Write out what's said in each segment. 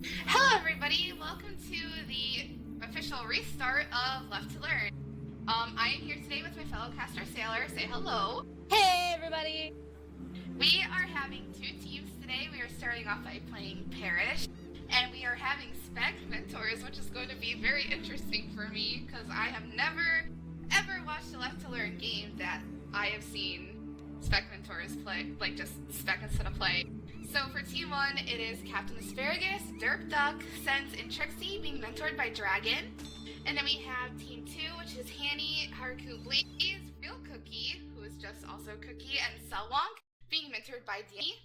Hello everybody, welcome to the official restart of Left2Learn. I am here today with my fellow caster Sailor. Say hello. Hey everybody! We are having two teams today. We are starting off by playing Parish, and we are having Spec Mentors, which is going to be very interesting for me, because I have never, ever watched a Left2Learn game that I have seen Spec Mentors play, like just Spec instead of play. So for Team 1, it is Captain Asparagus, Derp Duck, Sense, and Trixie being mentored by Dragon. And then we have Team 2, which is Hanny, Haruku Blaze, Real Cookie, who is just also Cookie, and Selwonk being mentored by Danny.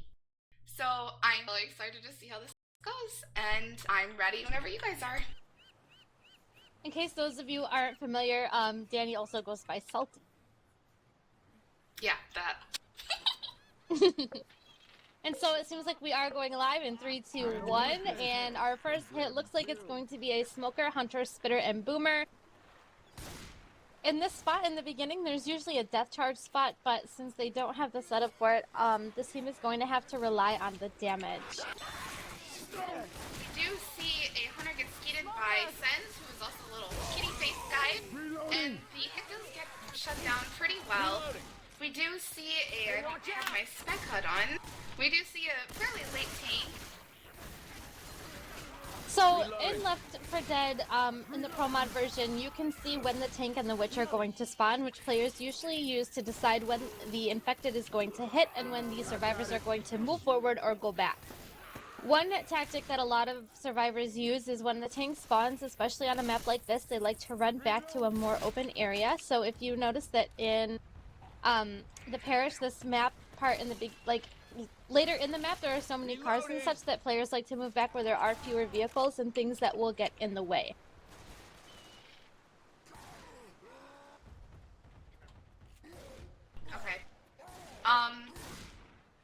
So I'm really excited to see how this goes, and I'm ready whenever you guys are. In case those of you aren't familiar, Danny also goes by Salty. Yeah, that. And so it seems like we are going live in 3, 2, 1, and our first hit looks like it's going to be a Smoker, Hunter, Spitter, and Boomer. In this spot in the beginning, there's usually a death charge spot, but since they don't have the setup for it, this team is going to have to rely on the damage. We do see a Hunter get skeeted by Sense, who is also a little kitty face guy, and the hit does get shut down pretty well. We do see I have my spec HUD on. We do see a fairly late tank. So in Left 4 Dead, in the Pro Mod version, you can see when the tank and the witch are going to spawn, which players usually use to decide when the infected is going to hit and when the survivors are going to move forward or go back. One tactic that a lot of survivors use is when the tank spawns, especially on a map like this, they like to run back to a more open area. So if you notice that in the Parish, this map part in the big, like, later in the map, there are so many cars and such that players like to move back where there are fewer vehicles and things that will get in the way. Okay.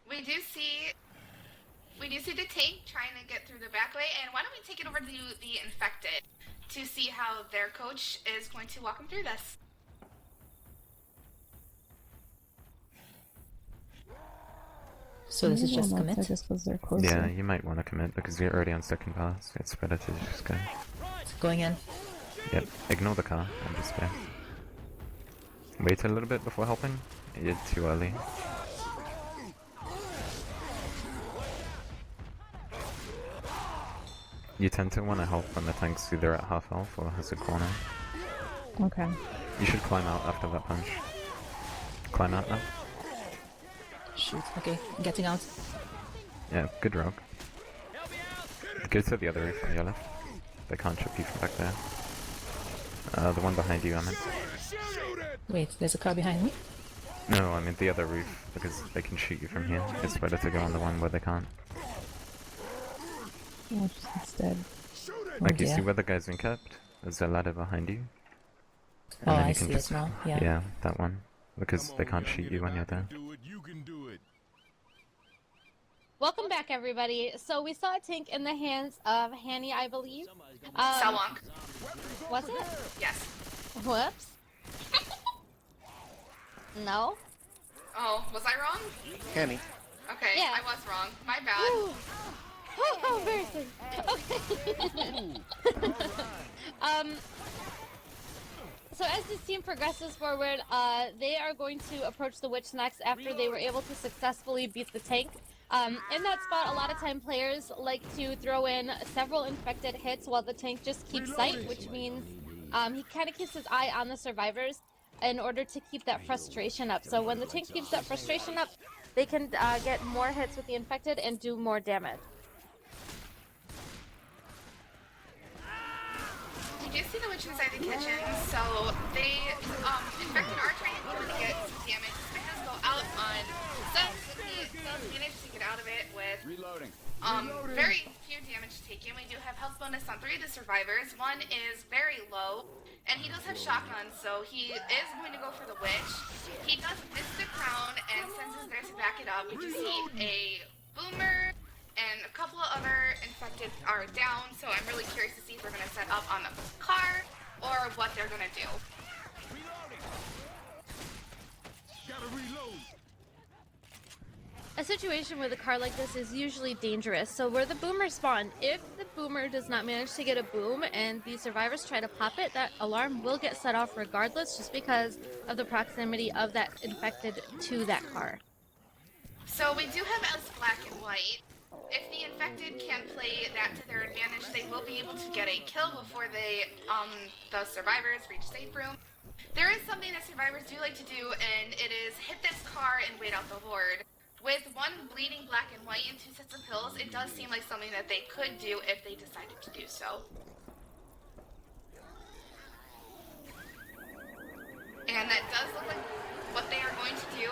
We do see the tank trying to get through the back way, and why don't we take it over to the infected to see how their coach is going to walk them through this. So this is just commit? Yeah, you might want to commit because you're already on second pass. It's better to just go. Going in. Yep, ignore the car and just go. Wait a little bit before helping. You're too early. You tend to want to help when the tank's either at half health or has a corner. Okay. You should climb out after that punch. Climb out now. Shoot, okay, getting out. Yeah, good rogue. Go to the other roof on your left. They can't chop you from back there. The one behind you, I meant. Wait, there's a car behind me? No, I mean the other roof, because they can shoot you from here. It's better to go on the one where they can't. Watch instead. Like, you see where the guy's been kept? There's a ladder behind you. Oh, I see it now, yeah. Yeah, that one. Because they can't shoot you when you're there. Welcome back, everybody. So we saw a tank in the hands of Hanny, I believe. Selwonk. Was it? Yes. Whoops. No? Oh, was I wrong? Hanny. Okay, Yeah. I was wrong. My bad. Oh, embarrassing. Okay. So as this team progresses forward, they are going to approach the witch next after they were able to successfully beat the tank. In that spot, a lot of time players like to throw in several infected hits while the tank just keeps sight, which means he kind of keeps his eye on the survivors in order to keep that frustration up. So when the tank keeps that frustration up, they can get more hits with the infected and do more damage. You do see the witch inside the kitchen, so they infected are trying to get some damage. Stickers go out on Seth, but he does manage to get out of it with very few damage taken. We do have health bonus on 3 of the survivors. One is very low, and he does have shotgun, so he is going to go for the witch. He does miss the crown, and Sense is there to back it up. We do see a boomer and a couple of other infected are down, so I'm really curious to see if they're going to set up on the car or what they're going to do. A situation with a car like this is usually dangerous, so where the boomers spawn, if the boomer does not manage to get a boom and the survivors try to pop it, that alarm will get set off regardless just because of the proximity of that infected to that car. So we do have as black and white. If the infected can play that to their advantage, they will be able to get a kill before the survivors reach safe room. There is something that survivors do like to do, and it is hit this car and wait out the horde. With one bleeding black and white and 2 sets of pills, it does seem like something that they could do if they decided to do so. And that does look like what they are going to do.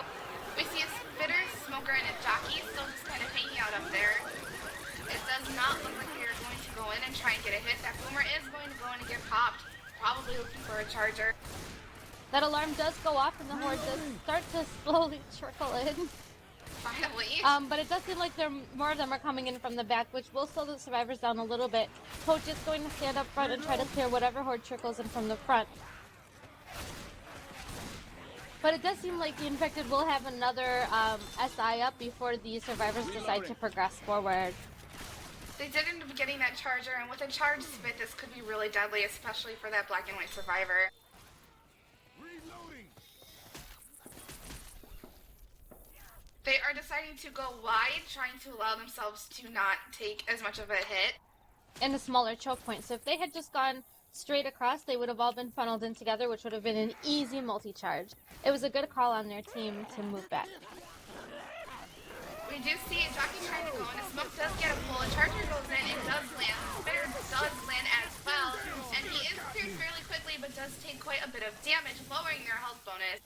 We see a spitter, smoker, and a jockey still just kind of hanging out up there. It does not look like they are going to go in and try and get a hit. That boomer is going to go in and get popped, probably looking for a charger. That alarm does go off and the horde does start to slowly trickle in. Finally. But it does seem like more of them are coming in from the back, which will slow the survivors down a little bit. Coach is going to stand up front and try to clear whatever horde trickles in from the front. But it does seem like the infected will have another SI up before the survivors decide to progress forward. They did end up getting that charger, and with a charged spit, this could be really deadly, especially for that black and white survivor. They are deciding to go wide, trying to allow themselves to not take as much of a hit. And a smaller choke point. So if they had just gone straight across, they would have all been funneled in together, which would have been an easy multi-charge. It was a good call on their team to move back. We do see a jockey trying to go in. A smoke does get a pull. A charger goes in. It does land. Spitter does land as well. And he is cleared fairly quickly, but does take quite a bit of damage, lowering their health bonus.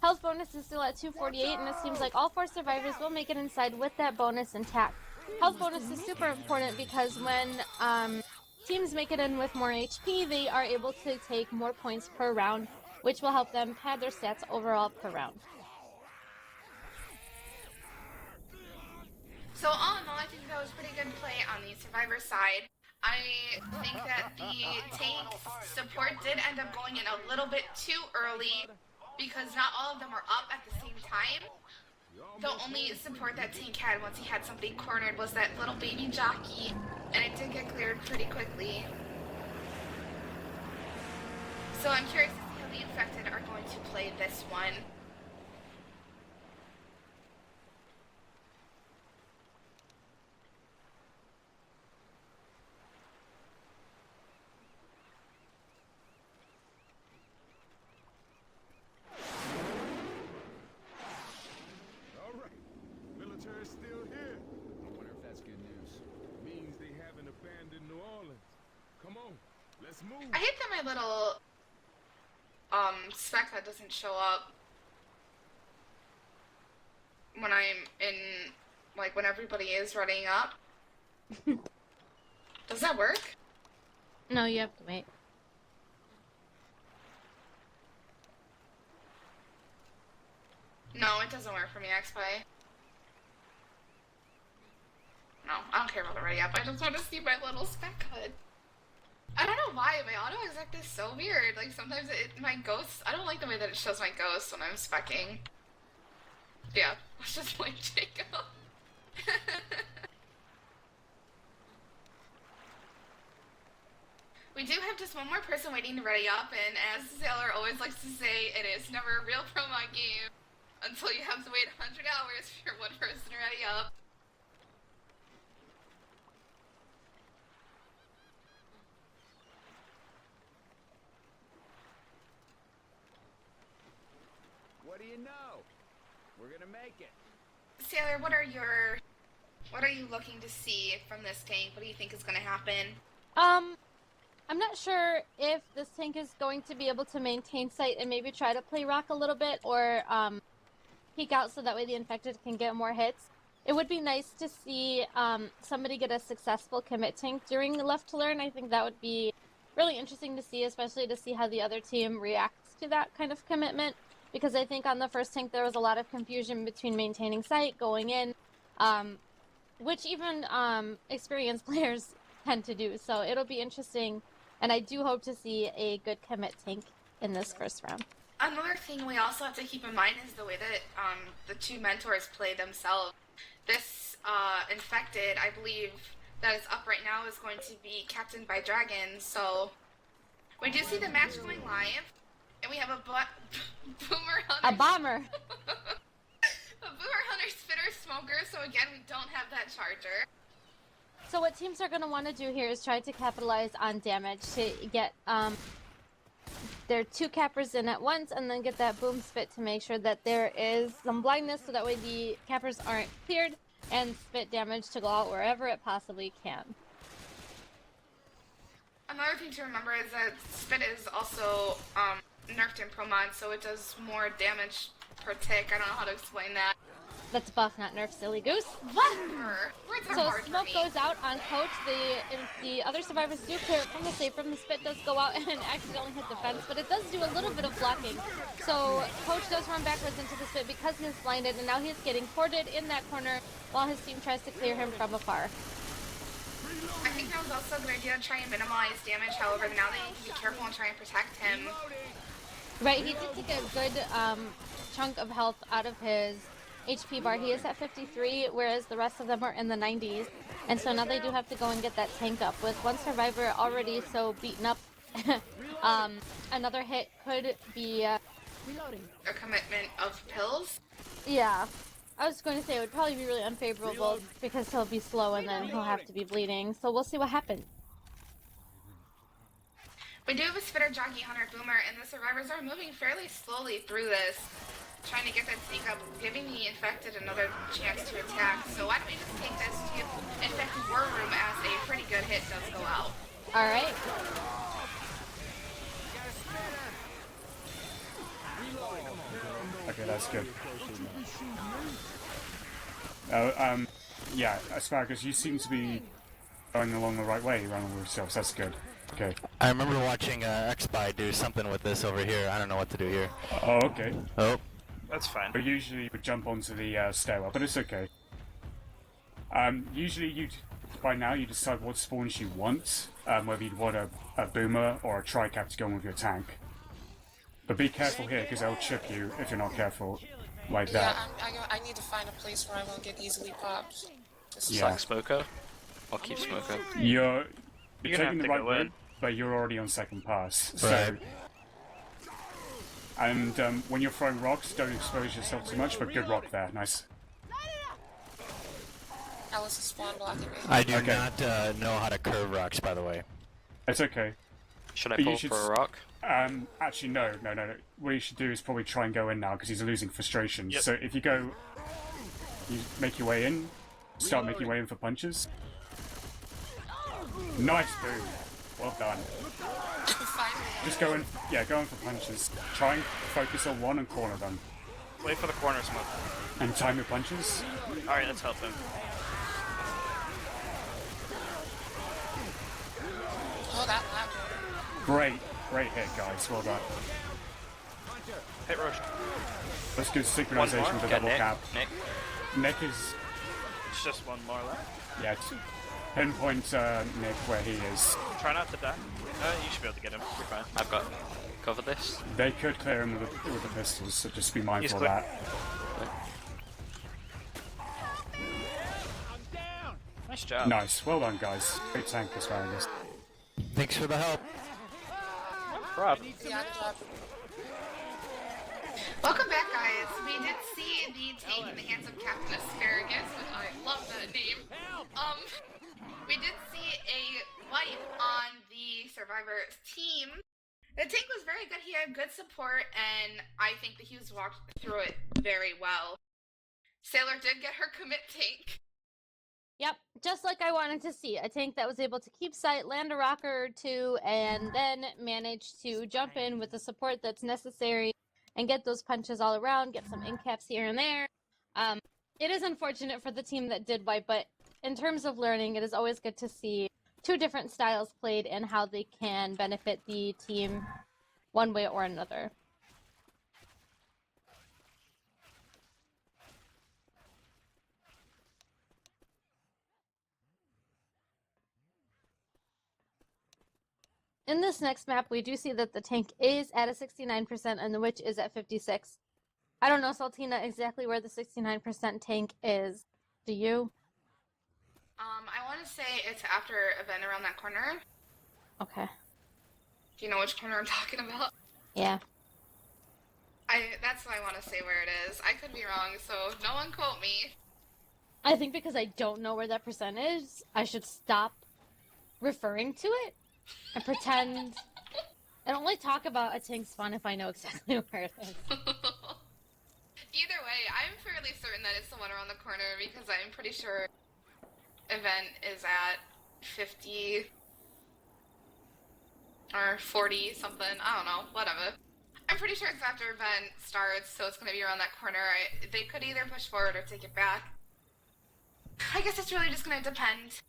Health bonus is still at 248, and it seems like all 4 survivors will make it inside with that bonus intact. Health bonus is super important because when teams make it in with more HP, they are able to take more points per round, which will help them pad their stats overall per round. So all in all, I think that was pretty good play on the survivor side. I think that the tank support did end up going in a little bit too early because not all of them were up at the same time. The only support that tank had once he had somebody cornered was that little baby jockey, and it did get cleared pretty quickly. So I'm curious to see how the infected are going to play this one. I hate that my little spec that doesn't show up when I'm in, like, when everybody is running up. Does that work? No, you have to wait. No, it doesn't work for me, XPlay. No, I don't care about the ready up. I just want to see my little spec HUD. I don't know why, my auto exec is so weird. Like, sometimes my ghosts, I don't like the way that it shows my ghosts when I'm specking. Yeah, let's just blame Jacob. We do have just one more person waiting to ready up, and as Sailor always likes to say, it is never a real pro mod game until you have to wait 100 hours for one person to ready up. What do you know? We're gonna make it. Sailor, what are you looking to see from this tank? What do you think is gonna happen? I'm not sure if this tank is going to be able to maintain sight and maybe try to play rock a little bit or peek out so that way the infected can get more hits. It would be nice to see somebody get a successful commit tank during Left2Learn. I think that would be really interesting to see, especially to see how the other team reacts to that kind of commitment. Because I think on the first tank there was a lot of confusion between maintaining sight, going in, which even experienced players tend to do. So it'll be interesting, and I do hope to see a good commit tank in this first round. Another thing we also have to keep in mind is the way that the two mentors play themselves. This infected, I believe, that is up right now is going to be captained by Dragon. So we do see the match going live, and we have a Boomer Hunter. A bomber. A Boomer Hunter, Spitter, Smoker. So again, we don't have that charger. So what teams are going to want to do here is try to capitalize on damage to get their 2 cappers in at once, and then get that boom spit to make sure that there is some blindness, so that way the cappers aren't cleared, and spit damage to go out wherever it possibly can. Another thing to remember is that spit is also nerfed in Pro Mod, so it does more damage per tick. I don't know how to explain that. That's buff, not nerf, silly goose. Whatever. Words are So hard smoke for me. goes out on Coach. The other survivors do clear it from the save from the spit does go out and accidentally hit the fence, but it does do a little bit of blocking. So Coach does run backwards into the spit because he is blinded, and now he is getting ported in that corner while his team tries to clear him from afar. I think that was also a good idea to try and minimize damage. However, now they need to be careful and try and protect him. Right, he did take a good chunk of health out of his HP bar. He is at 53, whereas the rest of them are in the 90s. And so now they do have to go and get that tank up. With one survivor already so beaten up, another hit could be... A commitment of pills. Yeah. I was going to say it would probably be really unfavorable because he'll be slow and then he'll have to be bleeding. So we'll see what happens. We do have a Spitter, Jockey, Hunter, Boomer, and the survivors are moving fairly slowly through this, trying to get that sneak up, giving the infected another chance to attack. So why don't we just take this to infected war room as a pretty good hit does go out. Alright. Okay, that's good. Yeah, Asparagus, you seem to be going along the right way around all yourselves. That's good. Okay. I remember watching XSpy do something with this over here. I don't know what to do here. Oh, okay. Oh. That's fine. But usually you would jump onto the stairwell, but it's okay. Usually by now you decide what spawns you want, whether you'd want a boomer or a tri-cap to go on with your tank. But be careful here, because they'll chip you if you're not careful, like that. Yeah, I need to find a place where I won't get easily popped. Yeah. Like Smoko? I'll keep Smoko. You're You're gonna taking have the to right go in. route, but you're already on second pass. Right. So, and when you're throwing rocks, don't expose yourself too much, but good rock there. Nice. Alice is spawn blocking me. I do Okay. not know how to curve rocks, by the way. It's okay. Should I But you pull should for a rock? Actually, no. What you should do is probably try and go in now, because he's losing frustration. Yep. So if you go... You make your way in, start making your way in for punches. Nice, boom. Well done. Finally. Just go in, go in for punches. Try and focus on one and corner them. Wait for the corner smoke. And time your punches. Alright, let's help him. Oh, that loud. Great hit, guys. Well done. Hit Roche. That's good One synchronization more. with the Get double Nick. cap. Nick. Nick is, It's just one more left. yeah, pinpoint Nick where he is. Try not to die. You should be able to get him. You're fine. I've got cover this. They could clear him with the pistols, so just be mindful of clear. that. Nice job. Nice. Well done, guys. Great tank, Asparagus. Thanks for the help. Rob. Yeah, good job. Welcome back, guys. We did see the tank in the hands of Captain Asparagus, and I love that name. We did see a wipe on the survivor team. The tank was very good. He had good support, and I think that he was walked through it very well. Sailor did get her commit tank. Yep, just like I wanted to see. A tank that was able to keep sight, land a rocker or two, and then manage to jump in with the support that's necessary and get those punches all around, get some in-caps here and there. It is unfortunate for the team that did wipe, but in terms of learning, it is always good to see two different styles played and how they can benefit the team one way or another. In this next map, we do see that the tank is at a 69% and the witch is at 56. I don't know, Saltina, exactly where the 69% tank is. Do you? I want want to say it's after event around that corner. Okay. Do you know which corner I'm talking about? Yeah. That's what I want to say where it is. I could be wrong, so no one quote me. I think because I don't know where that percent is, I should stop referring to it and pretend and only talk about a tank spawn if I know exactly where it is. Either way, I'm fairly certain that it's the one around the corner because I'm pretty sure event is at 50 or 40 something. I don't know. Whatever. I'm pretty sure it's after event starts, so it's going to be around that corner. They could either push forward or take it back. I guess it's really just going to depend.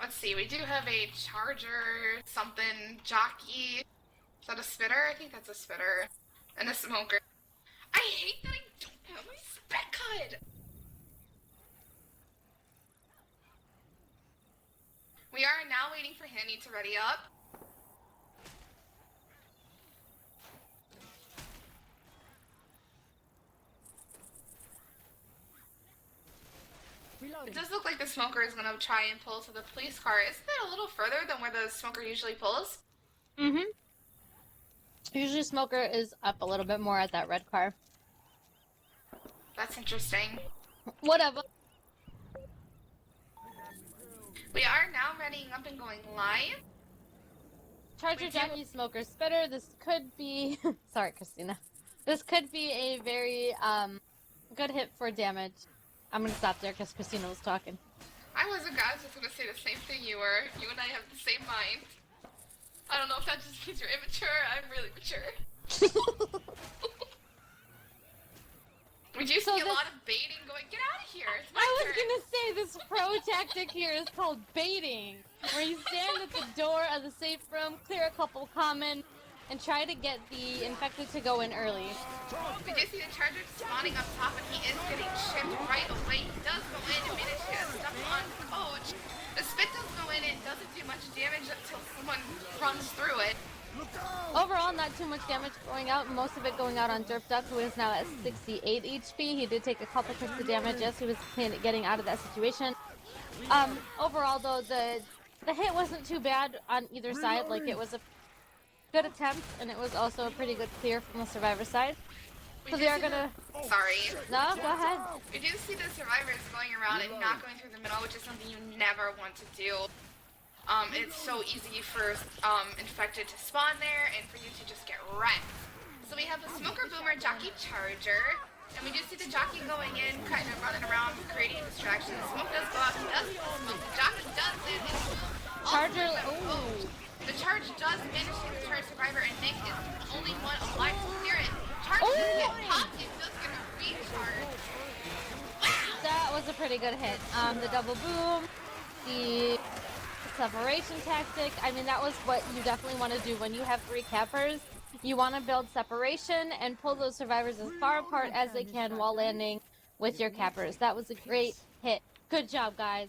Let's see, we do have a charger, something, jockey. Is that a spitter? I think that's a spitter. And a smoker. I hate that I don't have my spec cut! We are now waiting for Handy to ready up. It does look like the smoker is going to try and pull to the police car. Isn't that a little further than where the smoker usually pulls? Mm-hmm. Usually smoker is up a little bit more at that red car. That's interesting. Whatever. We are now readying up and going live. Charger, jockey, smoker, spitter. This could be... Sorry, Christina. This could be a very good hit for damage. I'm gonna stop there because Christina was talking. I was just gonna say the same thing you were. You and I have the same mind. I don't know if that just means you're immature. I'm really mature. We do see a lot of baiting going. Get out of here! It's my turn. Gonna say this pro tactic here is called baiting, where you stand at the door of the safe room, clear a couple common, and try to get the infected to go in early. We do see the charger spawning up top, and he is getting shipped right away. He does go in and manage to get stuff on coach. The spit does go in and doesn't do much damage until someone runs through it. Overall, not too much damage going out, most of it going out on Derp Duck, who is now at 68 HP. He did take a couple ticks of damage as he was getting out of that situation. Overall, though, the hit wasn't too bad on either side. Like, it was a good attempt, and it was also a pretty good clear from the survivor side. So they are gonna... Sorry. No, go ahead. We do see the survivors going around and not going through the middle, which is something you never want to do. It's so easy for infected to spawn there and for you to just get wrecked. So we have the smoker, boomer, jockey, charger, and we do see the jockey going in, kind of running around, creating distractions. Smoke does go out, he does smoke. The jockey does it. Charger, ooh. The charge does manage to return survivor, and Nick is the only one alive to clear it. Charge does get popped, it does get a recharge. That was a pretty good hit. The double boom, the separation tactic. I mean, that was what you definitely want to do when you have 3 cappers. You want to build separation and pull those survivors as far apart as they can while landing with your cappers. That was a great hit. Good job, guys.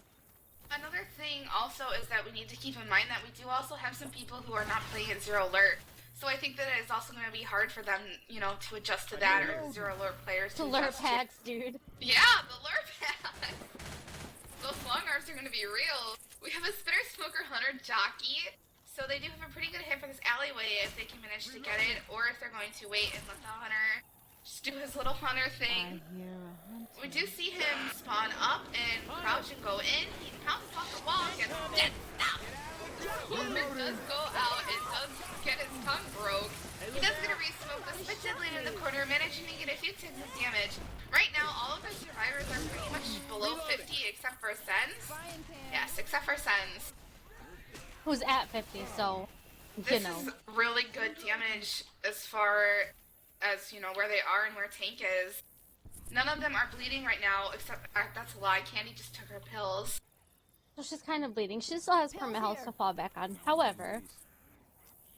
Another thing also is that we need to keep in mind that we do also have some people who are not playing at Zero Alert. So I think that it is also going to be hard for them, you know, to adjust to that, or Zero Alert players to Alert adjust packs, dude. Yeah, the lure packs. Those long arms are going to be real. We have a spitter, smoker, hunter, jockey. So they do have a pretty good hit for this alleyway if they can manage to get it, or if they're going to wait and let the hunter just do his little hunter thing. We do see him spawn up and crouch and go in. He pounces off the wall and gets dead stopped. The smoker does go out and does get his tongue broke. He does get a re-smoke. The spit did land in the corner, managing to get a few ticks of damage. Right now, all of the survivors are pretty much below 50 except for Sens. Yes, except for Sens. Who's at 50, so, This is really good damage as far as, you know, where they are and where Tank is. None of them are bleeding right now, except, that's a lie, Candy just took her pills. So she's kind of bleeding. She still has perma health to fall back on. However...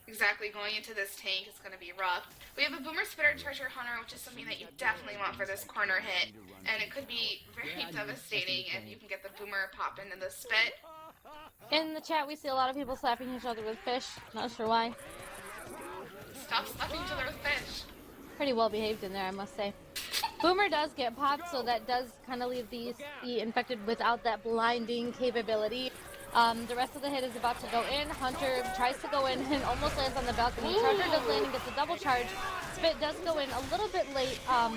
Exactly, going into this tank is going to be rough. We have a boomer, spitter, treasure hunter, which is something that you definitely want for this corner hit. And it could be very devastating if you can get the boomer pop into the spit. In the chat, we see a lot of people slapping each other with fish. Not sure why. Stop slapping each other with fish. pretty well behaved in there, I must say. Boomer does get popped, so that does kind of leave the infected without that blinding capability. The rest of the hit is about to go in. Hunter tries to go in and almost lands on the balcony. Charger does land and gets a double charge. Spit does go in a little bit late, a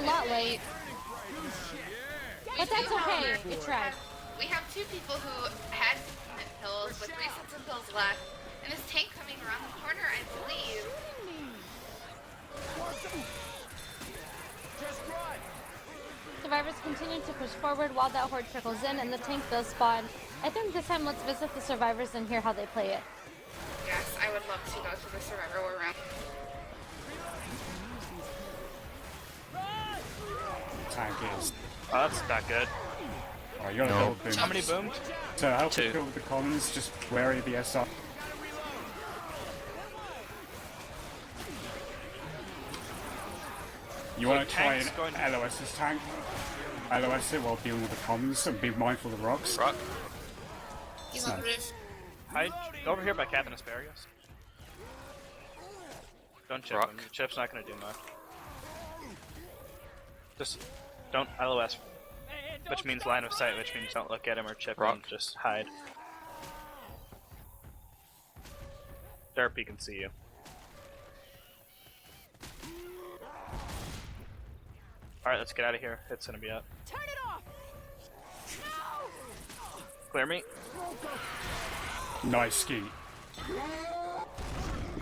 lot late. But that's okay, it tried. We have two people who had pills with 3 sets of pills left, and this tank coming around the corner, I believe. Survivors continue to push forward while that horde trickles in and the tank does spawn. I think this time let's visit the survivors and hear how they play it. Yes, I would love to go to the survivor war room. Tank is. Oh, that's not good. Oh, you gotta build boom. How many boomed? To help Two. you kill with the commons, just wary of the SR. You want to try tank's and going- LOS this tank? LOS it while dealing with the commons and be mindful of the rocks. Rock. He's on the roof. Hide. Go over here by Captain Asparagus. Don't chip Rock. him. Chip's not gonna do much. Just don't LOS. Which means line of sight, which means don't look at him or chip him, just hide. Derp, he can see you. Alright, let's get out of here. It's gonna be up. Turn it off! Clear me. Nice ski.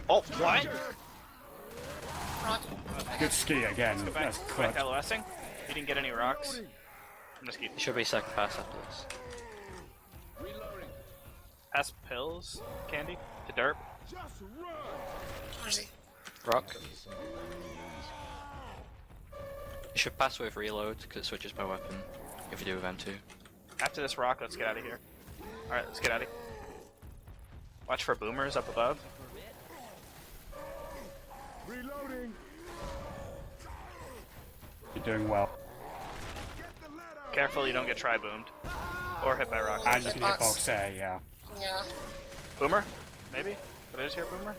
Oh, what? Rock. Good ski again. Back, That's back clutch. LOSing. You didn't get any rocks. I'm just keep. It should be second pass after this. Pass pills, candy, to Derp. Where is he? Rock. You should pass with reload because it switches by weapon if you do event 2. After this rock, let's get out of here. Alright, let's get out of here. Watch for boomers up above. Reloading. You're doing well. Careful you don't get tri-boomed. Or hit by rocks. And you can hit box A, yeah. Yeah. Boomer? Maybe? Did I just hear boomer?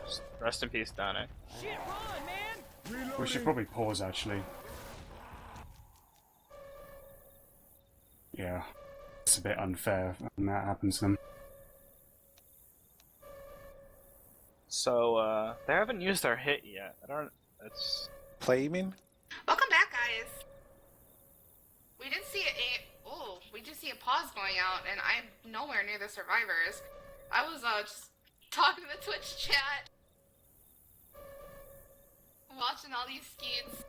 Just rest in peace, Donna. Shit, run, man! We should probably pause actually. Yeah. It's a bit unfair when that happens to them. So, they haven't used their hit yet. I don't... It's... Play, you mean? Welcome back, guys. We did see we did see a pause going out, and I'm nowhere near the survivors. I was just talking to the Twitch chat, watching all these skeets.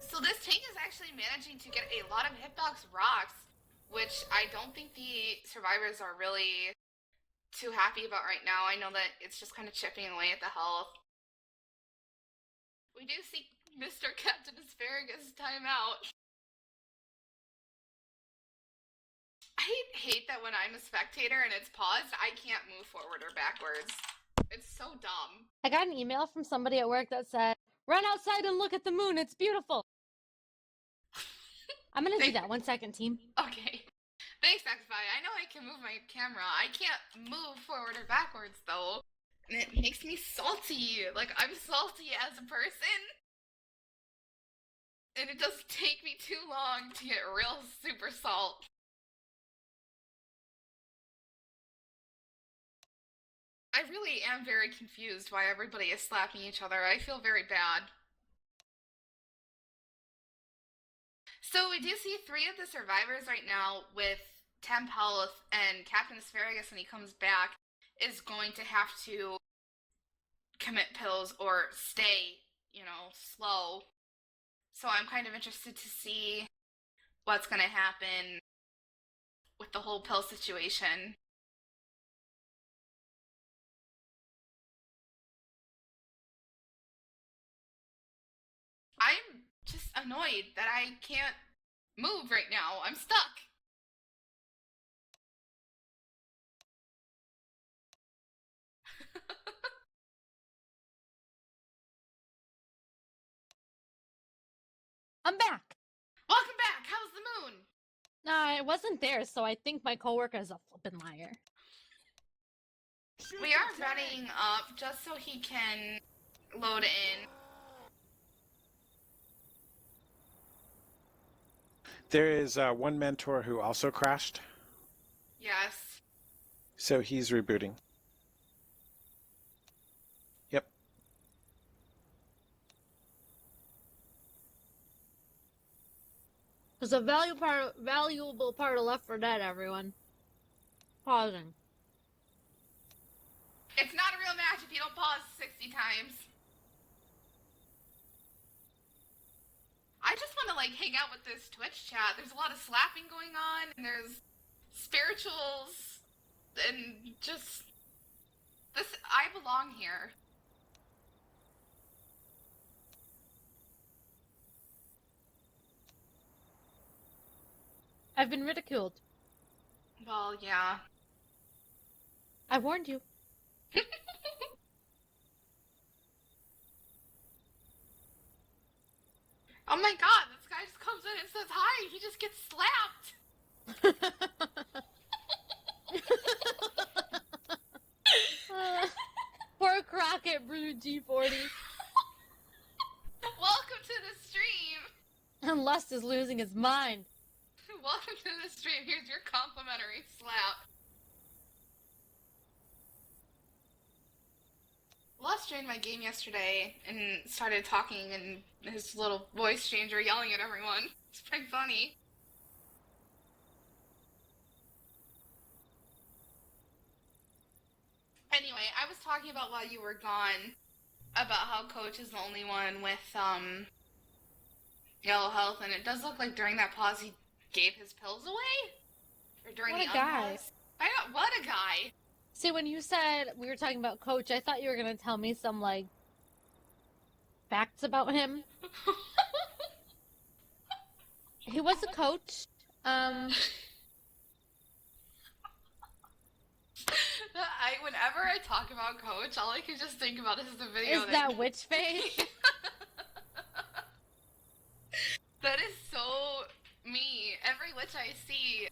So this tank is actually managing to get a lot of hitbox rocks, which I don't think the survivors are really too happy about right now. I know that it's just kind of chipping away at the health. We do see Mr. Captain Asparagus timeout. I hate that when I'm a spectator and it's paused, I can't move forward or backwards. It's so dumb. I got an email from somebody at work that said, "Run outside and look at the moon, it's beautiful." I'm gonna do that. 1 second, team. Okay. Thanks, XFi. I know I can move my camera. I can't move forward or backwards, though. And it makes me salty. Like, I'm salty as a person. And it doesn't take me too long to get real super salt. I really am very confused why everybody is slapping each other. I feel very bad. So we do see 3 of the survivors right now with temp health, and Captain Asparagus, when he comes back, is going to have to commit pills or stay, slow. So I'm kind of interested to see what's going to happen with the whole pill situation. I'm just annoyed that I can't move right now. I'm stuck. I'm back. Welcome back. How's the moon? Nah, I wasn't there, so I think my coworker is a flippin' liar. We are running up just so he can load in. There is one mentor who also crashed, Yes. so he's rebooting. Yep. It's a valuable part of Left 4 Dead, everyone. Pausing. It's not a real match if you don't pause 60 times. I just want to like hang out with this Twitch chat. There's a lot of slapping going on, and there's spirituals, and just this. I belong here. I've been ridiculed. Well, yeah. I warned you. Oh my god, this guy just comes in and says hi. He just gets slapped. Poor Crockett brewed G40. Welcome to the stream. And Lust is losing his mind. Welcome to the stream. Here's your complimentary slap. Lust joined my game yesterday and started talking in his little voice changer, yelling at everyone. It's pretty funny. Anyway, I was talking about while you were gone about how Coach is the only one with yellow health, and it does look like during that pause he gave his pills away? Or during What the a guy. unpause? I know, what a guy. See, when you said we were talking about Coach, I thought you were going to tell me some, like, facts about him. He was a coach. Whenever I talk about Coach, all I can just think about is the video. Is that witch face? That is so me. Every witch I see,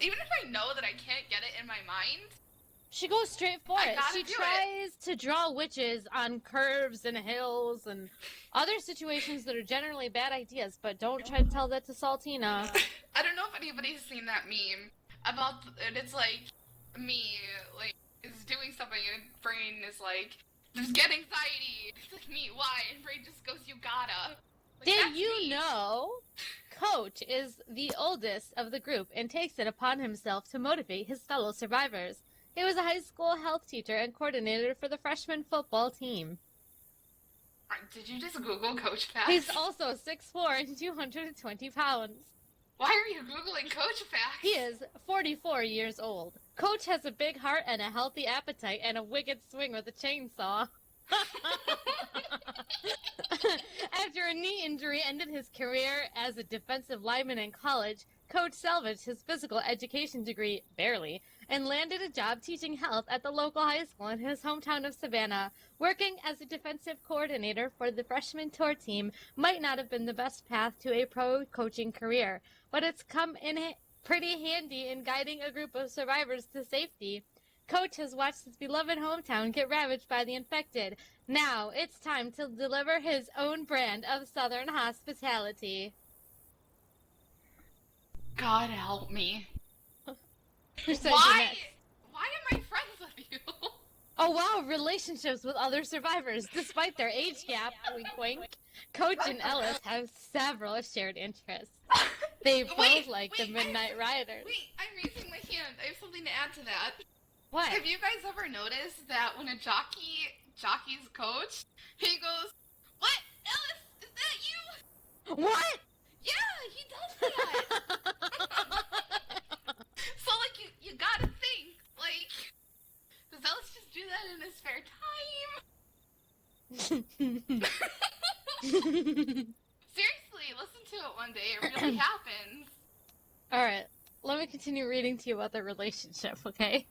even if I know that I can't get it in my mind, She goes straight for I it. gotta She do tries to draw witches on curves and hills and other situations that are generally bad ideas, but don't try to tell that to Saltina. I don't know if anybody's seen that meme about, and it's like me, like, is doing something and brain is like, just get anxiety. It's like me, why? And brain just goes, you gotta. Like, Did that's you me. know Coach is the oldest of the group and takes it upon himself to motivate his fellow survivors? He was a high school health teacher and coordinator for the freshman football team. Did you just Google Coach Facts? He's also 6'4" and 220 pounds. Why are you Googling Coach Facts? He is 44 years old. Coach has a big heart and a healthy appetite and a wicked swing with a chainsaw. After a knee injury ended his career as a defensive lineman in college, Coach salvaged his physical education degree, barely, and landed a job teaching health at the local high school in his hometown of Savannah. Working as a defensive coordinator for the freshman tour team might not have been the best path to a pro coaching career, but it's come in pretty handy in guiding a group of survivors to safety. Coach has watched his beloved hometown get ravaged by the infected. Now it's time to deliver his own brand of Southern hospitality. God help me. Who said Why? Jeanette? Why am I friends with you? Oh wow, relationships with other survivors. Despite their age gap, wink wink, Coach and Ellis have several shared interests. They both like the Midnight Riders. Wait, I'm raising my hand. I have something to add to that. What? Have you guys ever noticed that when a jockey's coach, he goes, "What, Ellis? Is that you?" What? Yeah, he does that. So like you gotta think, like, does Ellis just do that in his spare time? Seriously, listen to it one day. It really happens. Alright, let me continue reading to you about their relationship, okay?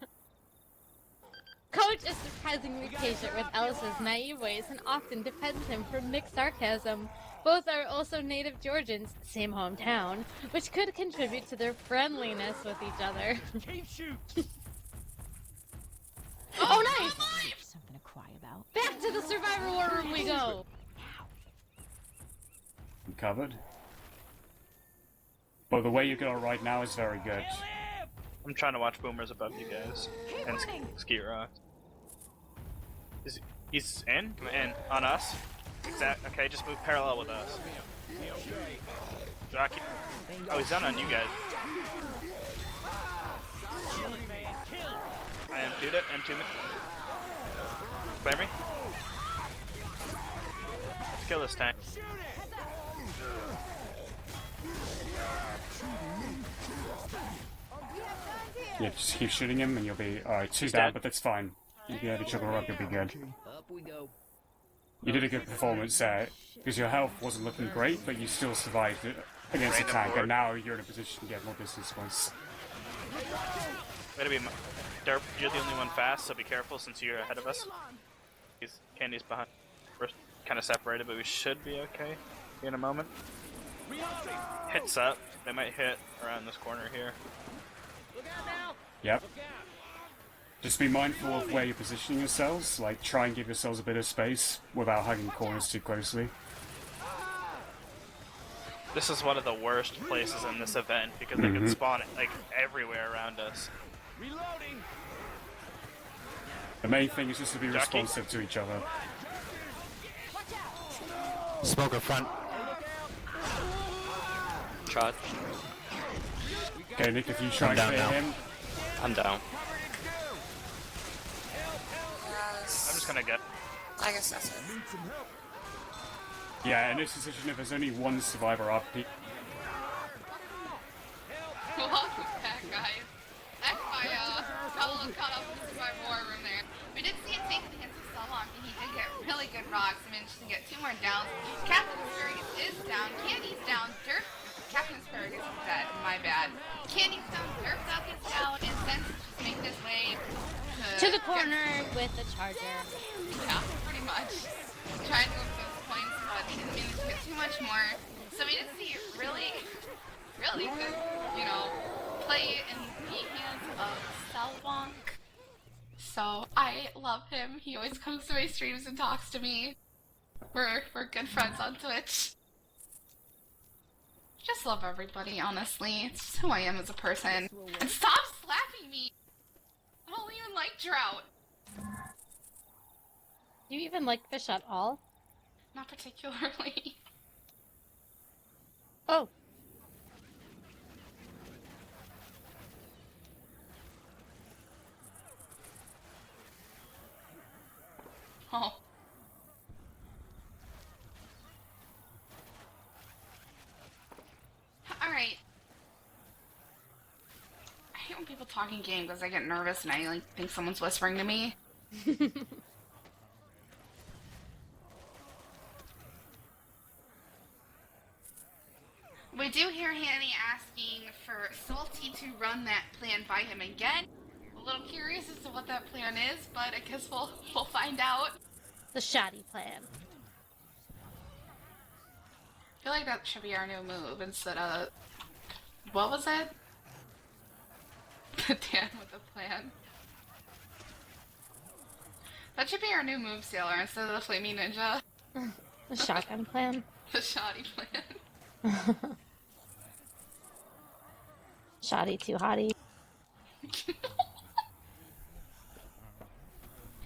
Coach is surprisingly patient with Ellis's naive ways and often defends him from mixed sarcasm. Both are also native Georgians, same hometown, which could contribute to their friendliness with each other. Oh, nice! Something to cry about. Back to the Survivor War Room we go! I'm covered. But the way you go right now is very good. I'm trying to watch boomers above you guys. And ski rock. He's in? In. On us? Okay, just move parallel with us. Jockey. Oh, he's done on you guys. I M2'd it. M2 me. Clear me. Let's kill this tank. Yeah, just keep shooting him and you'll be alright. Two down, but that's fine. You can have each other up, you'll be good. Up we go. You did a good performance there, because your health wasn't looking great, but you still survived it against the tank, and now you're in a position to get more distance points. Way to be Derp, you're the only one fast, so be careful since you're ahead of us. Candy's behind. We're kind of separated, but we should be okay in a moment. Hits up. They might hit around this corner here. Yep. Just be mindful of where you're positioning yourselves, like try and give yourselves a bit of space without hugging corners too closely. This is one of the worst places in this event because they can spawn like everywhere around us. Reloading. The main thing is just to be responsive to each other. Smoker front. Charge. Okay, Nick, if you try and clear him. I'm down. I'm just gonna get. I guess that's it. Yeah, in this position, if there's only one survivor up, Welcome back, guys. That's my fellow caught up with my war room there. We did see it take the hits of Salon, and he did get really good rocks. Managed to get 2 more downs. Captain Asparagus is down. Candy's down. Dirt. Captain Asparagus is dead. My bad. Candy's down. Dirt Duck is down. And Sense is just making his way To the corner with the charger. Yeah, pretty much. Trying to go for those points, but he didn't manage to get too much more. So we did see really good, play in the hands of Salwonk. So I love him. He always comes to my streams and talks to me. We're good friends on Twitch. Just love everybody, honestly. It's just who I am as a person. And stop slapping me! I don't even like Drought. Do you even like fish at all? Not particularly. Oh. Oh. Alright. I hate when people talk in game because I get nervous and I think someone's whispering to me. We do hear Hanny asking for Salty to run that plan by him again. A little curious as to what that plan is, but I guess we'll find out. The shoddy plan. I feel like that should be our new move instead of... What was it? The Dan with the plan. That should be our new move, Sailor, instead of the Flaming Ninja. The shotgun plan. The shoddy plan. Shoddy too hottie.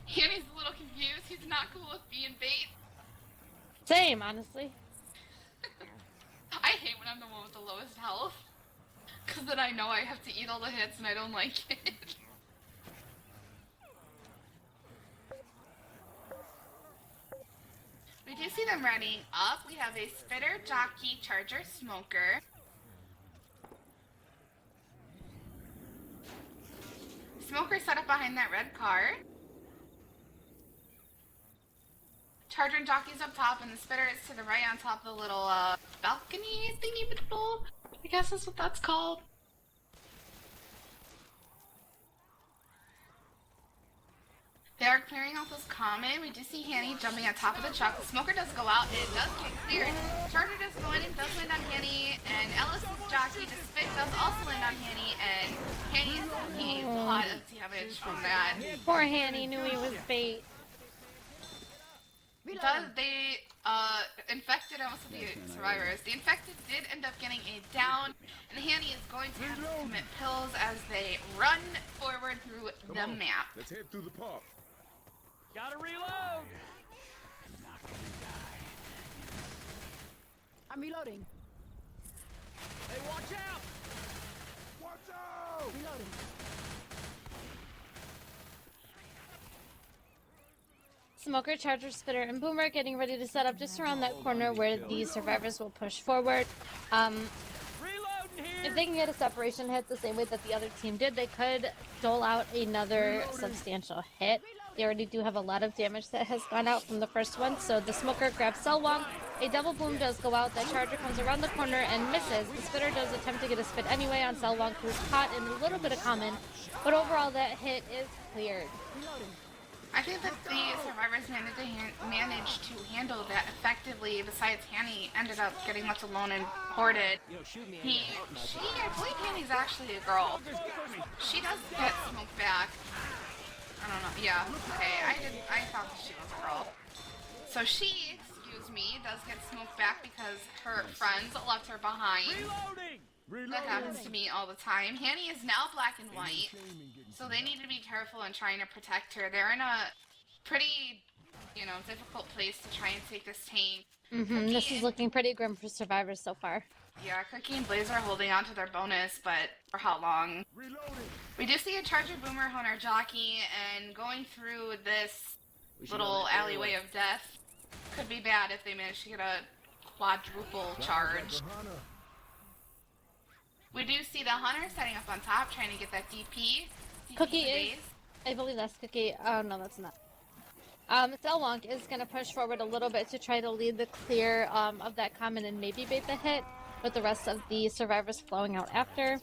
Hanny's a little confused. He's not cool with being bait. Same, honestly. I hate when I'm the one with the lowest health. Because then I know I have to eat all the hits and I don't like it. We do see them running up. We have a Spitter, Jockey, Charger, Smoker. Smoker set up behind that red car. Charger and Jockey's up top, and the Spitter is to the right on top of the little balcony thingy-majiggle. I guess that's what that's called. They're clearing out this common. We do see Hanny jumping on top of the truck. The smoker does go out and it does get cleared. Charger does go in and does land on Hanny, and Ellis's jockey just does also land on Hanny, and Hanny is taking a lot of damage from that. Poor Hanny knew he was bait. They infected almost the survivors. The infected did end up getting a down, and Hanny is going to have to commit pills as they run forward through the map. Let's head through the park. Gotta reload! I'm reloading. Hey, watch out! Watch out! Reloading. Smoker, Charger, Spitter, and Boomer getting ready to set up just around that corner where the survivors will push forward. If they can get a separation hit the same way that the other team did, they could dole out another substantial hit. They already do have a lot of damage that has gone out from the first one, so the Smoker grabs Selwong. A double boom does go out. That Charger comes around the corner and misses. The Spitter does attempt to get a spit anyway on Selwong, who's caught in a little bit of common, but overall that hit is cleared. I think that the survivors managed to handle that effectively. Besides, Hanny ended up getting left alone and hoarded. I believe Hanny's actually a girl. She does get smoked back. I don't know. Yeah. Okay. I thought that she was a girl. So she, does get smoked back because her friends left her behind. That happens to me all the time. Hanny is now black and white, so they need to be careful in trying to protect her. They're in a pretty, difficult place to try and take this tank. This is looking pretty grim for survivors so far. Yeah, Cookie and Blaze are holding on to their bonus, but for how long? We do see a Charger Boomer on our jockey, and going through this little alleyway of death could be bad if they manage to get a quadruple charge. We do see the Hunter setting up on top, trying to get that DP. Cookie is... I believe that's Cookie. Oh, no, that's not. Selwonk is going to push forward a little bit to try to lead the clear of that common and maybe bait the hit, with the rest of the survivors flowing out after. The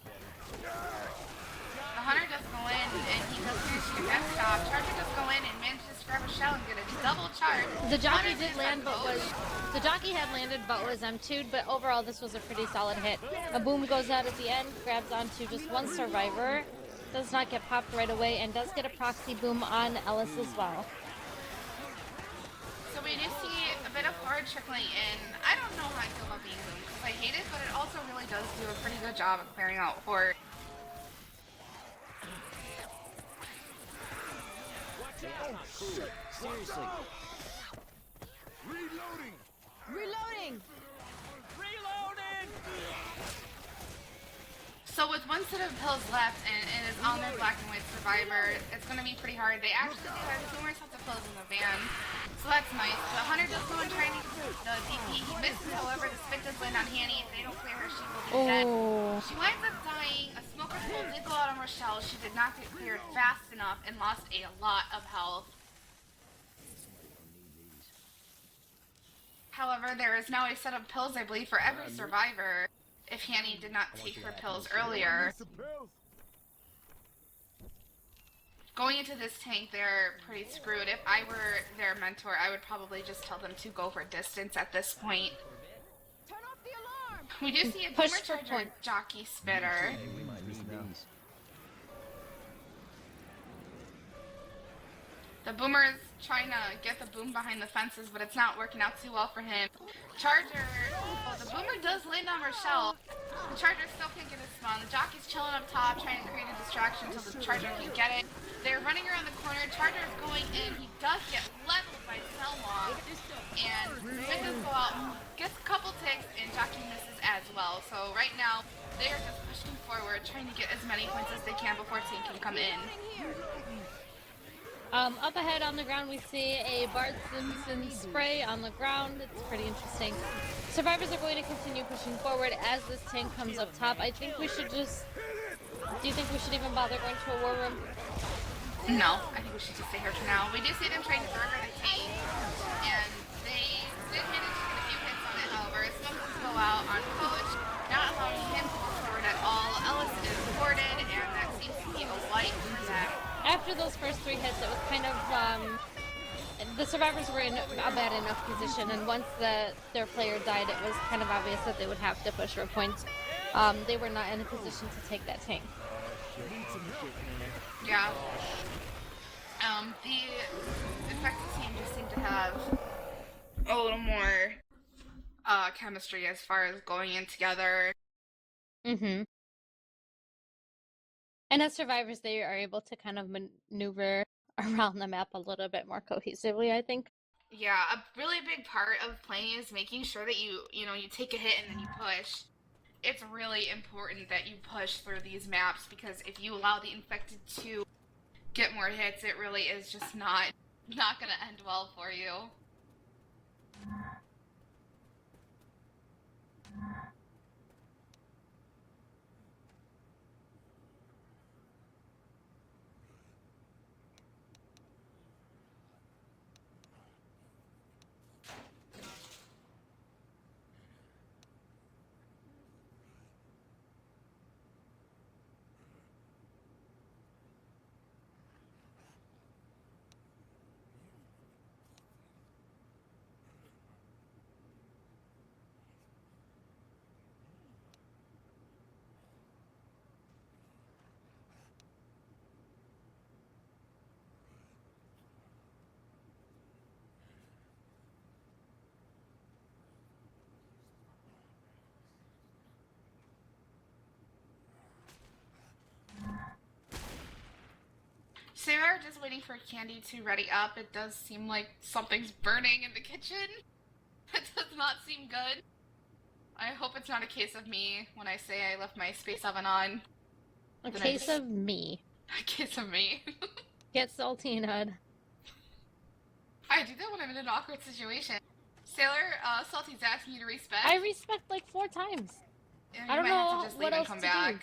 Hunter does go in, and he does finish your desktop. Charger does go in and manages to grab a shell and get a double charge. The jockey did land, but was... The jockey had landed, but was M2'd, but overall this was a pretty solid hit. A boom goes out at the end, grabs onto just one survivor, does not get popped right away, and does get a proxy boom on Ellis as well. So we do see a bit of horde trickling in. I don't know how I feel about being boomed, because I hate it, but it also really does do a pretty good job of clearing out horde. Seriously. Reloading! Reloading! Reloading! So with one set of pills left, and it is on their black and white survivor, it's going to be pretty hard. They actually do have 2 more sets of pills in the van, so that's nice. The Hunter does go and try and get the DP. He misses, however, the spit does land on Hanny. If they don't clear her, she will be dead. She winds up dying. A smoker pull did go out on Rochelle. She did not get cleared fast enough and lost a lot of health. However, there is now a set of pills, I believe, for every survivor if Hanny did not take her pills earlier. Going into this tank, they're pretty screwed. If I were their mentor, I would probably just tell them to go for distance at this point. Turn off the alarm! We do see a Push Boomer for Charger point. jockey spitter. We might need these. The Boomer is trying to get the boom behind the fences, but it's not working out too well for him. Charger, the Boomer does land on Rochelle. The Charger still can't get his spawn. The jockey's chilling up top, trying to create a distraction until the Charger can get it. They're running around the corner. Charger is going in. He does get leveled by Selwong, and Spin does go out, gets a couple ticks, and jockey misses as well. So right now, they are just pushing forward, trying to get as many points as they can before Tank can come in. Up ahead on the ground, we see a Bart Simpson spray on the ground. It's pretty interesting. Survivors are going to continue pushing forward as this tank comes up top. I think we should just... Do you think we should even bother going to a war room? No, I think we should just stay here for now. We do see them trying to burger the tank, and they did manage to get a few hits on it, however. Smoke does go out on Coach, not allowing him to move forward at all. Ellis is boarded, and that seems to be a light for them. After those first 3 hits, it was kind of the survivors were in a bad enough position, and once their player died, it was kind of obvious that they would have to push for points. They were not in a position to take that tank. Yeah. The infected team just seemed to have a little more chemistry as far as going in together. Mm-hmm. And as survivors, they are able to kind of maneuver around the map a little bit more cohesively, I think. Yeah, a really big part of playing is making sure that you take a hit and then you push. It's really important that you push through these maps, because if you allow the infected to get more hits, it really is just not gonna end well for you. So we're just waiting for Candy to ready up. It does seem like something's burning in the kitchen. It does not seem good. I hope it's not a case of me when I say I left my space oven on. A case of me. A case of me. Get saltinaed. I do that when I'm in an awkward situation. Sailor, Salty's asking you to respect. I respect like 4 times. Yeah, I don't might have know to just what leave and else come to back. do.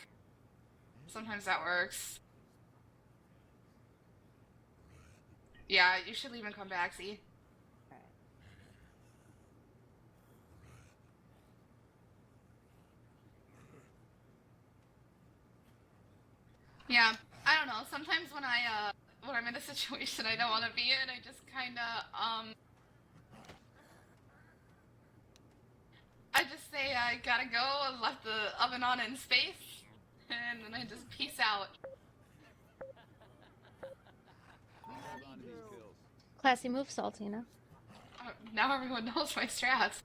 Sometimes that works. Yeah, you should leave and come back, see? Yeah, I don't know. Sometimes when I'm in a situation I don't want to be in, I just kind of, I just say I gotta go and left the oven on in space, and then I just peace out. Classy move, Saltina. Now everyone knows my strats.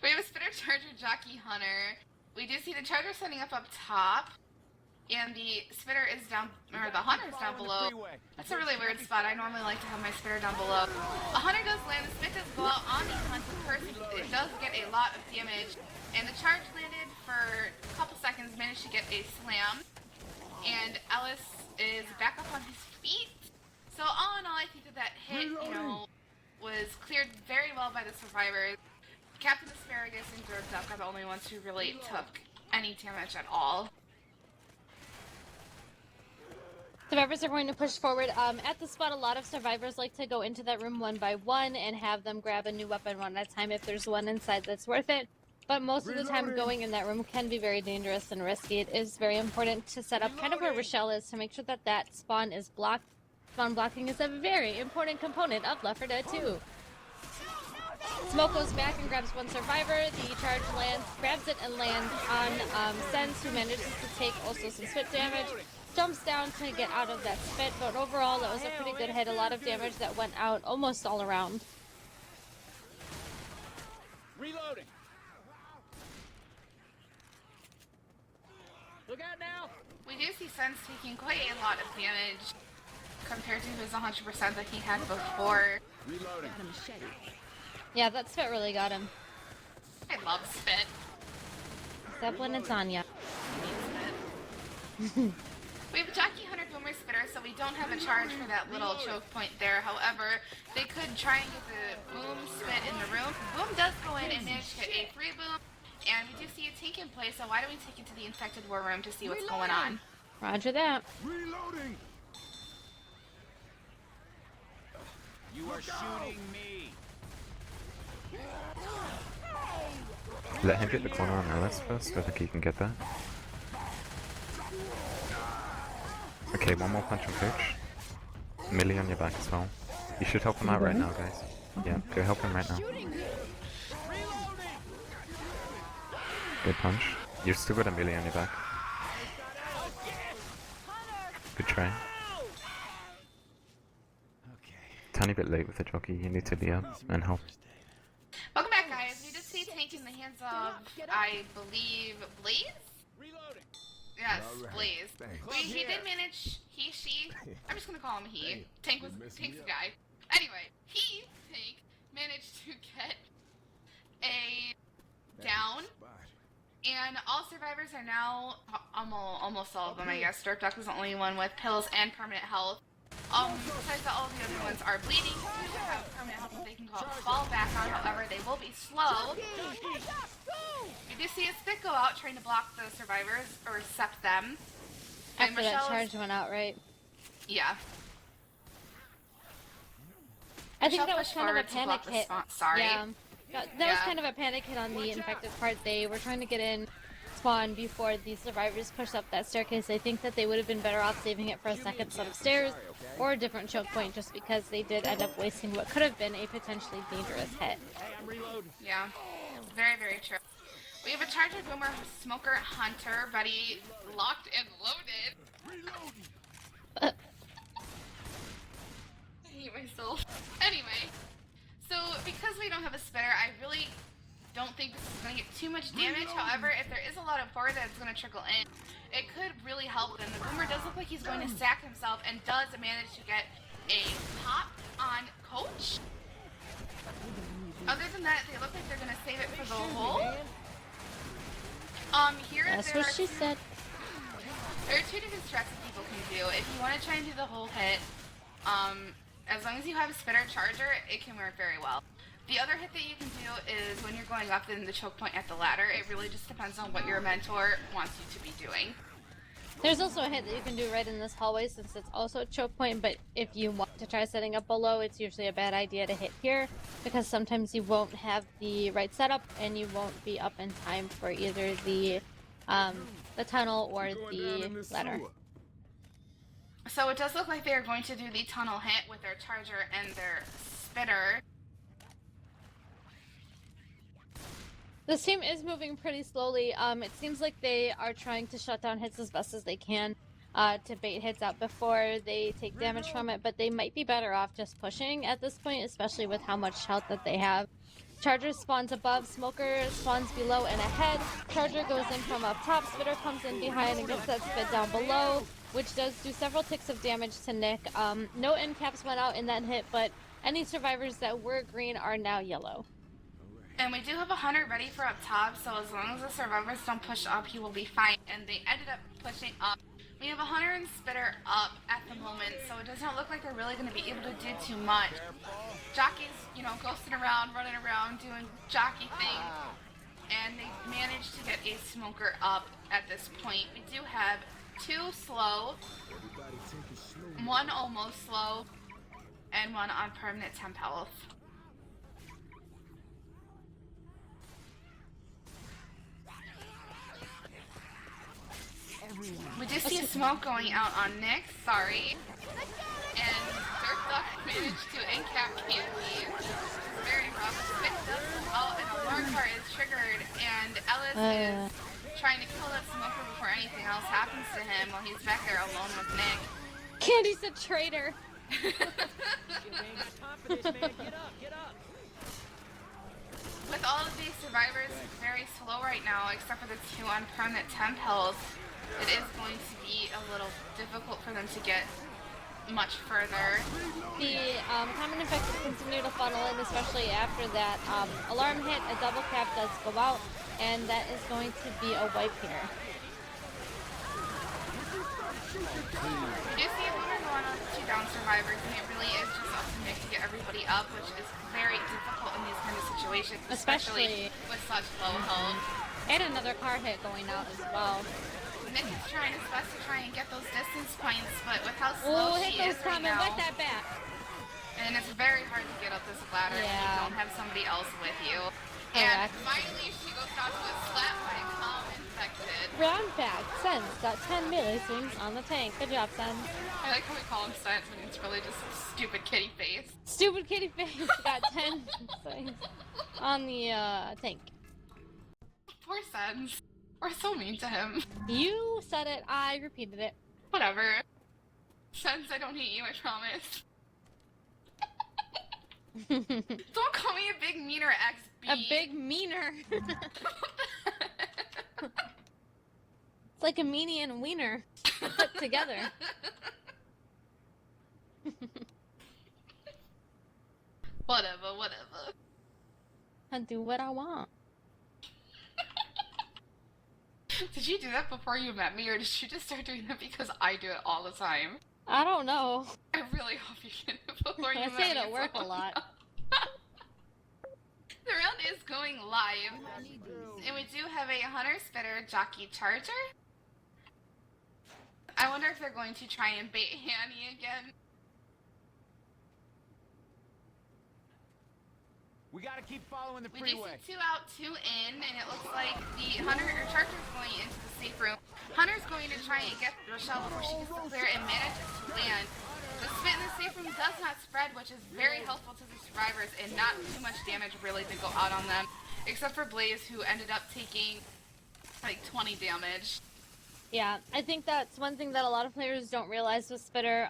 We have a Spitter Charger Jockey Hunter. We do see the Charger setting up top, and the Spitter is down, or the Hunter's down below. That's a really weird spot. I normally like to have my Spitter down below. A Hunter does land, the Spit does go out on the hunted person. It does get a lot of damage, and the charge landed for a couple seconds, managed to get a slam, and Ellis is back up on his feet. So all in all, I think that hit, was cleared very well by the survivors. Captain Asparagus and Dirk Duck are the only ones who really took any damage at all. Survivors are going to push forward. At the spot, a lot of survivors like to go into that room one by one and have them grab a new weapon one at a time if there's one inside that's worth it. But most of the time, going in that room can be very dangerous and risky. It is very important to set up kind of where Rochelle is to make sure that that spawn is blocked. Spawn blocking is a very important component of Left 4 Dead 2. Smoke goes back and grabs one survivor. The charge lands, grabs it and lands on Sense, who manages to take also some spit damage. Jumps down to get out of that spit, but overall that was a pretty good hit. A lot of damage that went out almost all around. Reloading. Look out now. We do see Sense taking quite a lot of damage compared to his 100% that he had before. Reloading. Yeah, that spit really got him. I love spit. Except when it's on ya. We have a Jockey Hunter Boomer Spitter, so we don't have a charge for that little choke point there. However, they could try and get the Boom spit in the room. Boom does go in and manage to get a free Boom, and we do see a tank in place, so why don't we take it to the infected war room to see what's going on? Roger that. Reloading. You are shooting me. Let him get the corner on Alice first. I think he can get that. Okay, one more punch and coach. Millie on your back as well. You should help him out right now, guys. Yeah, go help him right now. Good punch. You've still got a melee on your back. Good try. Tiny bit late with the jockey, you need to be up and help. Welcome back, guys. We did see Tank in the hands of, I believe, Blaze? Yes, Blaze. He did manage, she, I'm just gonna call him he. Tank's a guy. Anyway, Tank, managed to get a down, and all survivors are now, almost all of them, I guess. Dark Duck was the only one with pills and permanent health. Besides that, all the other ones are bleeding, so they have permanent health that they can fall back on, however, they will be slow. You do see a stick go out trying to block the survivors, or sep them. After that charge went out, right? Yeah. I think that was kind of a panic hit. Sorry. Yeah. That was kind of a panic hit on the infected part. They were trying to get in spawn before the survivors pushed up that staircase. I think that they would have been better off saving it for a second set of stairs or a different choke point, just because they did end up wasting what could have been a potentially dangerous hit. Yeah. Very, very true. We have a Charger, Boomer, Smoker, Hunter, Buddy, locked and loaded. I hate myself. Anyway, so because we don't have a spitter, I really don't think this is going to get too much damage. However, if there is a lot of forward that's going to trickle in, it could really help them. The Boomer does look like he's going to stack himself and does manage to get a pop on Coach. Other than that, they look like they're going to save it for the hole. That's what she said. There are two different strats that people can do. If you want to try and do the whole hit, as long as you have a spitter charger, it can work very well. The other hit that you can do is when you're going up in the choke point at the ladder. It really just depends on what your mentor wants you to be doing. There's also a hit that you can do right in this hallway, since it's also a choke point, but if you want to try setting up below, it's usually a bad idea to hit here, because sometimes you won't have the right setup and you won't be up in time for either the tunnel or the ladder. So it does look like they're going to do the tunnel hit with their charger and their spitter. This team is moving pretty slowly. It seems like they are trying to shut down hits as best as they can to bait hits out before they take damage from it, but they might be better off just pushing at this point, especially with how much health that they have. Charger spawns above, Smoker spawns below and ahead. Charger goes in from up top, Spitter comes in behind and gets that spit down below, which does do several ticks of damage to Nick. No end caps went out in that hit, but any survivors that were green are now yellow. And we do have a Hunter ready for up top, so as long as the survivors don't push up, he will be fine. And they ended up pushing up. We have a Hunter and Spitter up at the moment, so it doesn't look like they're really going to be able to do too much. Jockey's, ghosting around, running around, doing jockey things. And they managed to get a Smoker up at this point. We do have 2 slow, 1 almost slow, and 1 on permanent temp health. We do see a smoke going out on Nick, sorry. And Dark Duck managed to incap Candy. It's very rough. Nick does come out and a alarm car is triggered, and Ellis is trying to kill that smoker before anything else happens to him while he's back there alone with Nick. Candy's a traitor. With all of these survivors very slow right now, except for the 2 on permanent temp health, it is going to be a little difficult for them to get much further. The common infected continue to funnel in, especially after that alarm hit. A double cap does go out, and that is going to be a wipe here. We do see a Boomer go on with 2 down survivors, and it really is just up to Nick to get everybody up, which is very difficult in these kind of situations, especially with such low health. And another car hit going out as well. Nick is trying his best to try and get those distance points, but with how slow she is right now, wipe that back. And it's very hard to get up this ladder when you don't have somebody else with you. And finally, she goes down to a slap by a calm infect. infected. Round back, Sense got 10 melee swings on the tank. Good job, Sense. I like how we call him Sense when it's really just a stupid kitty face. Stupid kitty face got 10 swings on the tank. Poor Sense. We're so mean to him. You said it, I repeated it. Whatever. Sense, I don't hate you, I promise. Don't call me a big meaner XB. A big meaner. It's like a meanie and a wiener put together. Whatever. I do what I want. Did you do that before you met me, or did you just start doing that because I do it all the time? I don't know. I really hope you did it before you I met say me. it at work a lot. The round is going live, and we do have a Hunter Spitter Jockey Charger. I wonder if they're going to try and bait Hanny again. We gotta keep following the We do freeway. see 2 out, 2 in, and it looks like the Hunter or Charger's going into the safe room. Hunter's going to try and get Rochelle before she gets to clear and manages to land. The spit in the safe room does not spread, which is very helpful to the survivors and not too much damage really to go out on them, except for Blaze, who ended up taking like 20 damage. Yeah, I think that's one thing that a lot of players don't realize with Spitter,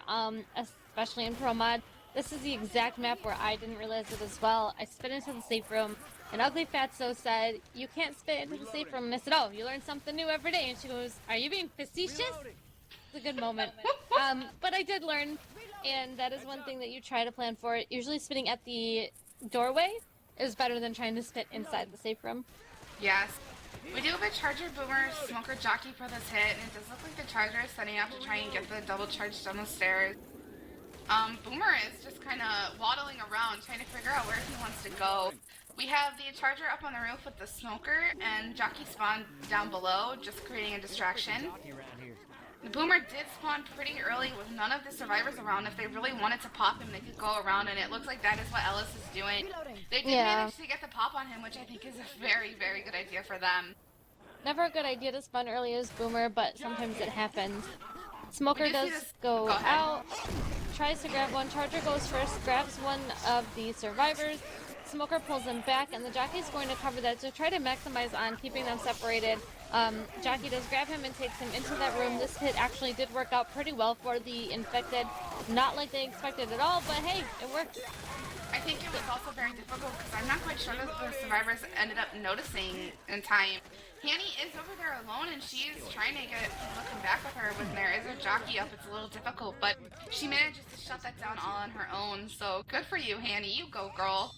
especially in Pro Mod. This is the exact map where I didn't realize it as well. I spit into the safe room, and Ugly Fatso said, "You can't spit into the safe room." And I said, "Oh, you learn something new every day." And she goes, "Are you being facetious?" It's a good moment. But I did learn, and that is one thing that you try to plan for. Usually spitting at the doorway is better than trying to spit inside the safe room. Yes. We do have a Charger Boomer Smoker Jockey for this hit, and it does look like the Charger is setting up to try and get the double charge down the stairs. Boomer is just kind of waddling around, trying to figure out where he wants to go. We have the Charger up on the roof with the Smoker, and Jockey spawned down below, just creating a distraction. The Boomer did spawn pretty early with none of the survivors around. If they really wanted to pop him, they could go around, and it looks like that is what Ellis is doing. They did manage to get the pop on him, which I think is a very, very good idea for them. Never a good idea to spawn early as Boomer, but sometimes it happens. Smoker does go out, tries to grab one. Charger goes first, grabs one of the survivors. Smoker pulls him back, and the Jockey's going to cover that to try to maximize on keeping them separated. Jockey does grab him and takes him into that room. This hit actually did work out pretty well for the infected. Not like they expected at all, but hey, it worked. I think it was also very difficult because I'm not quite sure that the survivors ended up noticing in time. Hanny is over there alone, and she is trying to get people to come back with her. When there is a Jockey up, it's a little difficult, but she manages to shut that down all on her own. So good for you, Hanny. You go, girl.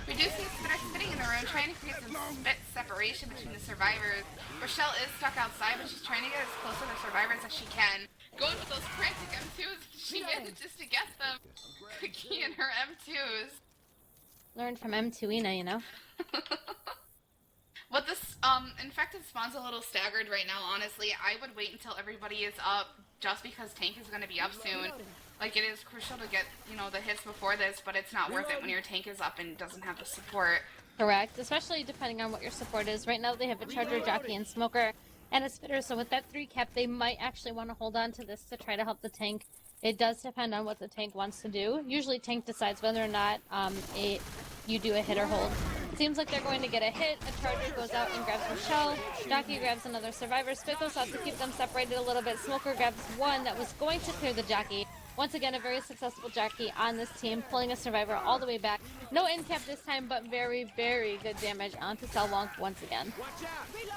We do see Spitter sitting in the room, trying to create some spit separation between the survivors. Rochelle is stuck outside, but she's trying to get as close to the survivors as she can. Going with those frantic M2s, she manages to get them. Cookie and her M2s. Learned from M2Ina, you know? What this infected spawn's a little staggered right now, honestly. I would wait until everybody is up, just because tank is going to be up soon. Like, it is crucial to get, you know, the hits before this, but it's not worth it when your tank is up and doesn't have the support. Correct, especially depending on what your support is. Right now they have a Charger, Jockey, and Smoker, and a Spitter, so with that 3 cap, they might actually want to hold on to this to try to help the tank. It does depend on what the tank wants to do. Usually tank decides whether or not you do a hit or hold. It seems like they're going to get a hit. A Charger goes out and grabs Rochelle. Jockey grabs another survivor. Spit goes out to keep them separated a little bit. Smoker grabs one that was going to clear the Jockey. Once again, a very successful Jockey on this team, pulling a survivor all the way back. No end cap this time, but very, very good damage onto Selwonk once again.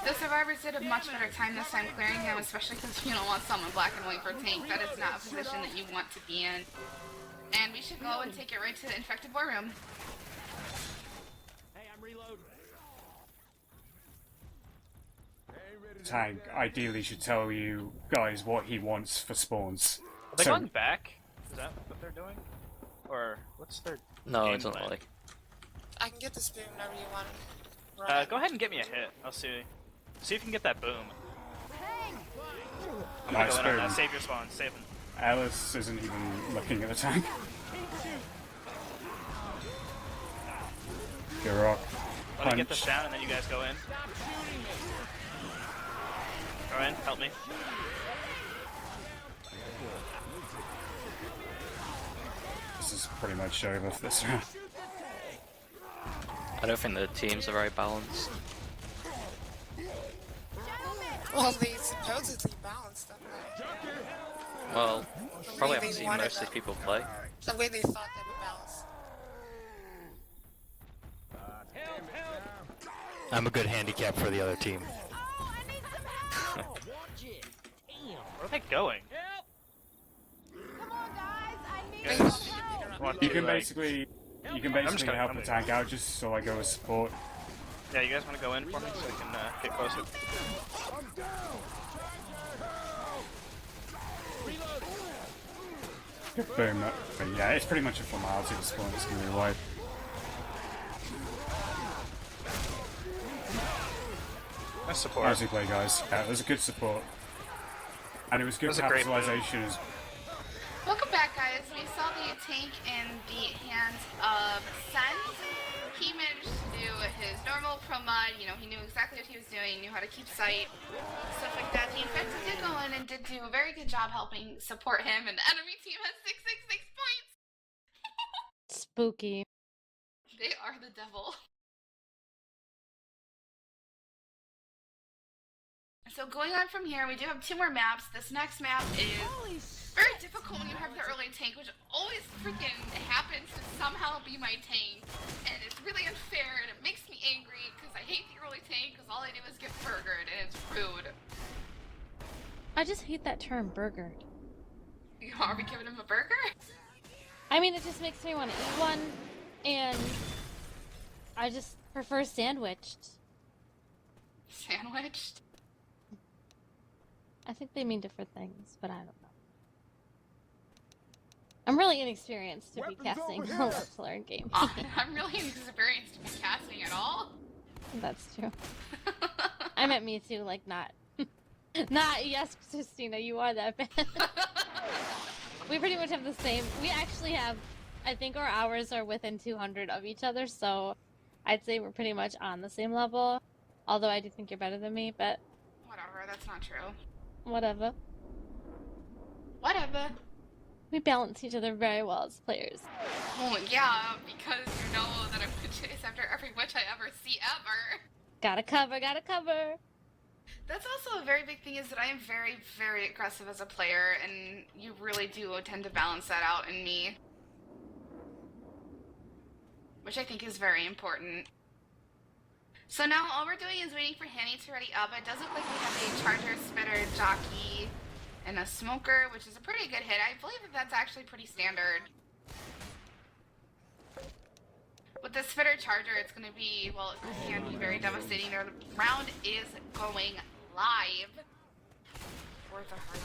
The survivors did a much better time this time clearing him, especially because you don't want someone black and white for tank. That is not a position that you want to be in. And we should go and take it right to the infected war room. Hey, I'm reloading. Tank ideally should tell you guys what he wants for spawns. Are they going back? Is that what they're doing? Or what's their No, game it's not plan? like. I can get this boom whenever you want. Go ahead and get me a hit. I'll see. See if you can get that boom. I'm Nice gonna go in on boom. that. Save your spawn. Save him. Alice isn't even looking at the tank. Good rock. Let me get Punch. this down and then you guys go in. Ryan, help me. This is pretty much over for this round. I don't think the teams are very balanced. Well, they supposedly balanced them. Though. Well, The probably way haven't they seen wanted most of them. these people play. The way they thought they would balance. I'm a good handicap for the other team. Where are they going? Come on, guys. I need They Yeah. thought they would beat her up. Want You to, can like- basically just gonna- help I'm the gonna- tank out just so I go as support. Yeah, you guys want to go in for me so we can get closer? Boom. But yeah, it's pretty much a formality to spawn. It's gonna be right. Nice support. Nicely played, guys. Yeah, there's a good support. And it was good That was a great move. capitalization as Welcome back, guys. We saw the tank in the hands of Sens. He managed to do his normal pro mod. You know, he knew exactly what he was doing, knew how to keep sight, stuff like that. The Infected did go in and did do a very good job helping support him, and the enemy team has 666 points. Spooky. They are the devil. So going on from here, we do have 2 more maps. This next map is very difficult when you have the early tank, which always freaking happens to somehow be my tank. And it's really unfair, and it makes me angry, because I hate the early tank, because all I do is get burgered, and it's rude. I just hate that term, burgered. Are we giving him a burger? I mean, it just makes me want to eat one, and I just prefer sandwiched. Sandwiched? I think they mean different things, but I don't know. I'm really inexperienced to be casting a Left2Learn game. I'm really inexperienced to be casting at all. That's true. I meant me too, like not. Not, yes, Christina, you are that bad. We pretty much have the same. We actually have, I think our hours are within 200 of each other, so I'd say we're pretty much on the same level. Although I do think you're better than me, but Whatever, that's not true. whatever. Whatever. We balance each other very well as players. Oh, yeah, because you know that I'm gonna chase after every witch I ever see ever. Gotta cover, gotta cover. That's also a very big thing, is that I am very, very aggressive as a player, and you really do tend to balance that out in me. Which I think is very important. So now all we're doing is waiting for Hanny to ready up. It does look like we have a charger, spitter, jockey, and a smoker, which is a pretty good hit. I believe that that's actually pretty standard. With the spitter charger, it's going to be, well, it can be very devastating. The round is going live. For the Harley.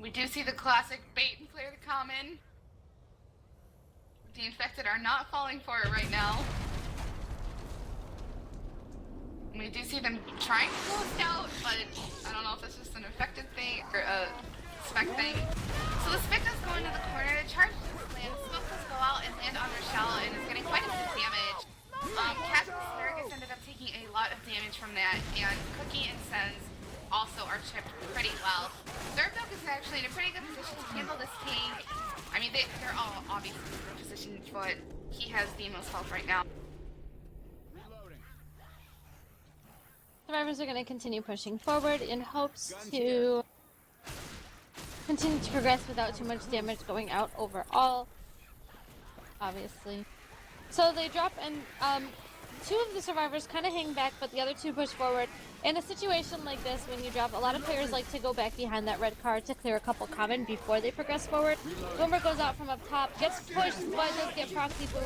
We do see the classic bait and clear the common. The Infected are not falling for it right now. We do see them trying to pull a scout, but I don't know if that's just an Infected thing or a spec thing. So the spec does go into the corner, the charge does land, the smoke does go out and land on Rochelle, and it's getting quite a bit of damage. Cat and Asparagus ended up taking a lot of damage from that, and Cookie and Sens also are chipped pretty well. Zergdog is actually in a pretty good position to handle this tank. I mean, they're all obviously in a good position, but he has the most health right now. Survivors are going to continue pushing forward in hopes to continue to progress without too much damage going out overall. Obviously. So they drop, and 2 of the survivors kind of hang back, but the other 2 push forward. In a situation like this, when you drop, a lot of players like to go back behind that red card to clear a couple common before they progress forward. Boomer goes out from up top, gets pushed, but does get proxy boom.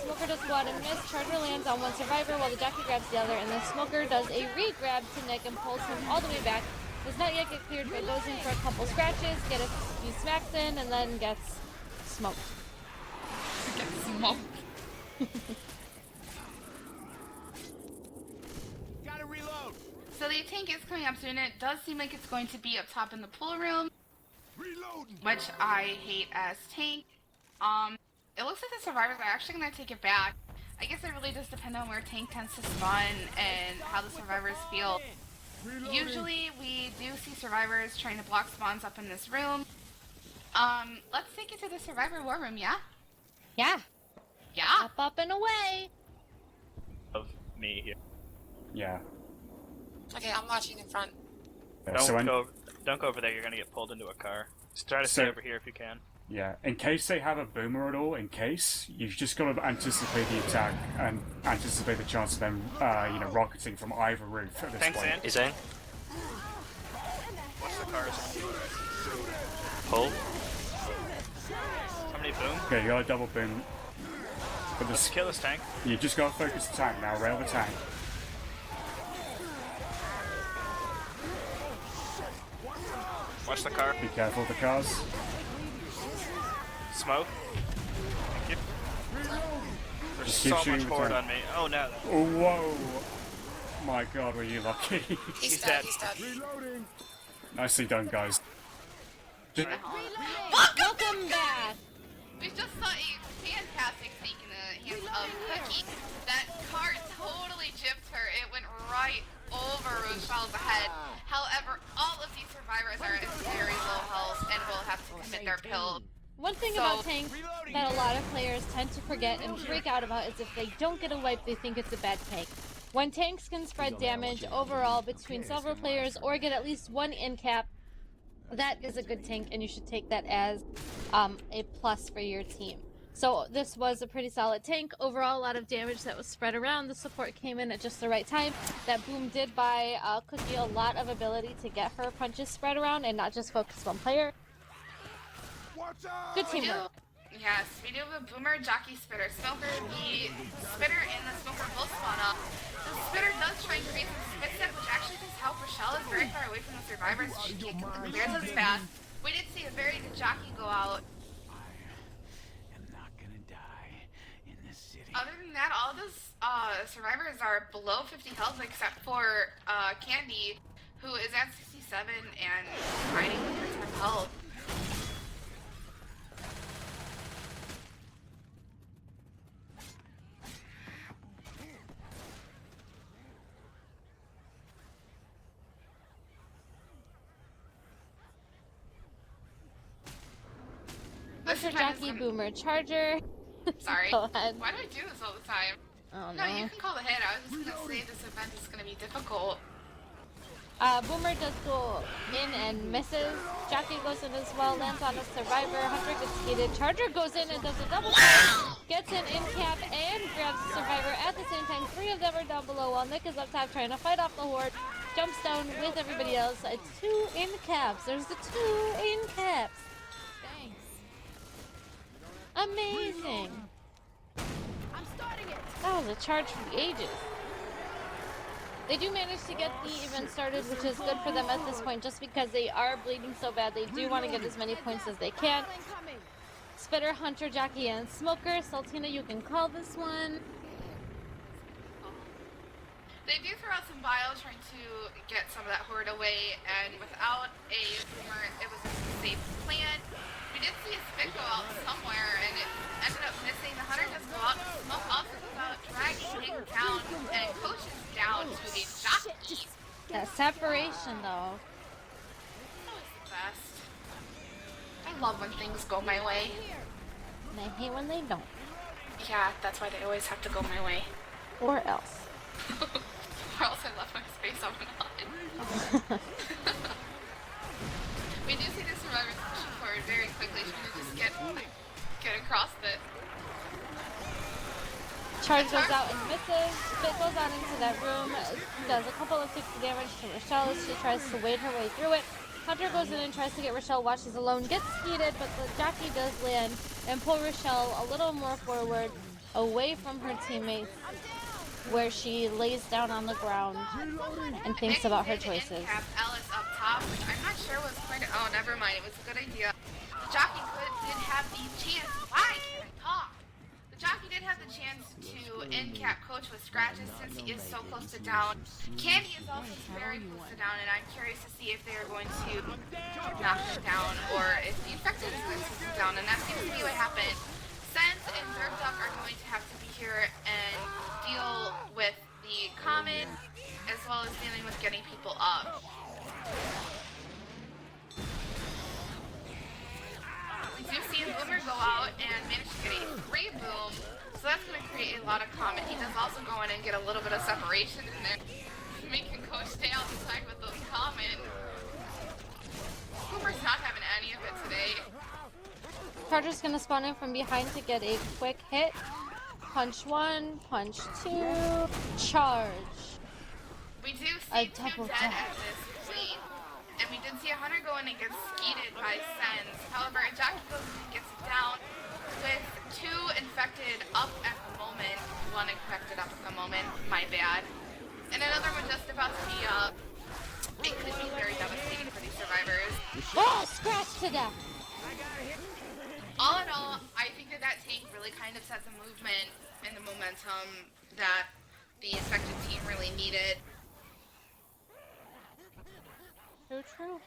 Smoker does go out and miss. Charger lands on one survivor while the jockey grabs the other, and then Smoker does a re-grab to Nick and pulls him all the way back. Does not yet get cleared, but goes in for a couple scratches, gets a few smacks in, and then gets smoked. Gets smoked. Gotta reload. So the tank is coming up soon. It does seem like it's going to be up top in the pool room, Reloading. which I hate as tank. it looks like the survivors are actually going to take it back. I guess it really does depend on where tank tends to spawn and how the survivors feel. Usually we do see survivors trying to block spawns up in this room. Let's take it to the survivor war room, yeah? Yeah. Yeah? Up and away. Of me here. Yeah. Okay, I'm watching in front. Don't go over there. You're gonna get pulled into a car. Just try to stay over here if you can. Yeah, in case they have a boomer at all, you've just got to anticipate the attack and anticipate the chance of them, rocketing from either roof at this Thanks, point. Ann. He's in. Watch the cars. Pull. Somebody boom. Okay, you got a double boom. But Let's kill this tank. you just got to focus the tank now, rail the tank. Watch the car. Be careful of the cars. Smoke. Thank you. There's Just keep so shooting much the horde tank. on me. Oh no. Oh, whoa! My god, were you lucky? He's dead. He's dead. Nicely done, guys. Welcome back. We just saw a fantastic sneak in the hands of Cookie. That car totally gypped her. It went right over Rochelle's head. However, all of these survivors are at very low health and will have to commit their pill. One thing about tanks that a lot of players tend to forget and freak out about is if they don't get a wipe, they think it's a bad tank. When tanks can spread damage overall between several players or get at least one in cap, that is a good tank, and you should take that as a plus for your team. So this was a pretty solid tank. Overall, a lot of damage that was spread around. The support came in at just the right time. That boom did buy Cookie a lot of ability to get her punches spread around and not just focus one player. Good teamwork. Yes, we do have a boomer, jockey, spitter. Smoker, the spitter and the smoker both spawn up. The spitter does try and create some spit step, which actually does help. Rochelle is very far away from the survivors. She can't get the clears as fast. We did see a very good jockey go out. Other than that, all those survivors are below 50 health except for Candy, who is at 67 and fighting with her 10 health. Mr. Jockey, Boomer, Charger. Sorry. Go ahead. Why do I do this all the time? Oh, no, you can call the hit. I was just gonna say this event is gonna be difficult. Boomer does go in and misses. Jockey goes in as well, lands on a survivor. Hunter gets heated. Charger goes in and does a double kill. Gets in cap and grabs the survivor at the same time. Three of them are down below while Nick is up top trying to fight off the horde. Jumps down with everybody else. Two in caps. There's the two in caps. Thanks. Amazing. I'm starting it. That was a charge for the ages. They do manage to get the event started, which is good for them at this point, just because they are bleeding so bad. They do want to get as many points as they can. Spitter, Hunter, Jockey, and Smoker. Saltina, you can call this one. They do throw out some bile trying to get some of that horde away, and without a boomer, it was a safe plan. We did see a spit go out somewhere, and it ended up missing. The Hunter does go out, Smoke also goes out, dragging him down, and Coach is down to a jockey. That separation, though. Always the best. I love when things go my way. And I hate when they don't. Yeah, that's why they always have to go my way. Or else. Or else I left my space on the line. We do see the survivors pushing forward very quickly, trying to just get across the... Charge goes out and misses. Spit goes out into that room, does a couple of 60 damage to Rochelle as she tries to wade her way through it. Hunter goes in and tries to get Rochelle while she's alone, gets heated, but the jockey does land and pull Rochelle a little more forward, away from her teammates, where she lays down on the ground and thinks about her choices. Have Alice up top, which I'm not sure was going to... Oh, never mind. It was a good idea. The jockey did have the chance... Why can't I talk? The jockey did have the chance to end cap Coach with scratches since he is so close to down. Candy is also very close to down, and I'm curious to see if they're going to knock him down or if the infected is going to take him down, and that seems to be what happened. Sense and Derpdog are going to have to be here and deal with the common, as well as dealing with getting people up. We do see Boomer go out and manage to get a 3 boom, so that's going to create a lot of common. He does also go in and get a little bit of separation in there, making Coach stay outside with those common. Boomer's not having any of it today. Charger's gonna spawn in from behind to get a quick hit. Punch 1, punch 2, charge. We do see 2 dead at this point, and we did see a Hunter go in and get skeeted by Sens. However, a Jockey goes in and gets down with 2 infected up at the moment. 1 infected up at the moment, my bad. And another one just about to be up. It could be very devastating for these survivors. Oh, scratched to death! All in all, I think that that tank really kind of set the movement and the momentum that the infected team really needed. So true.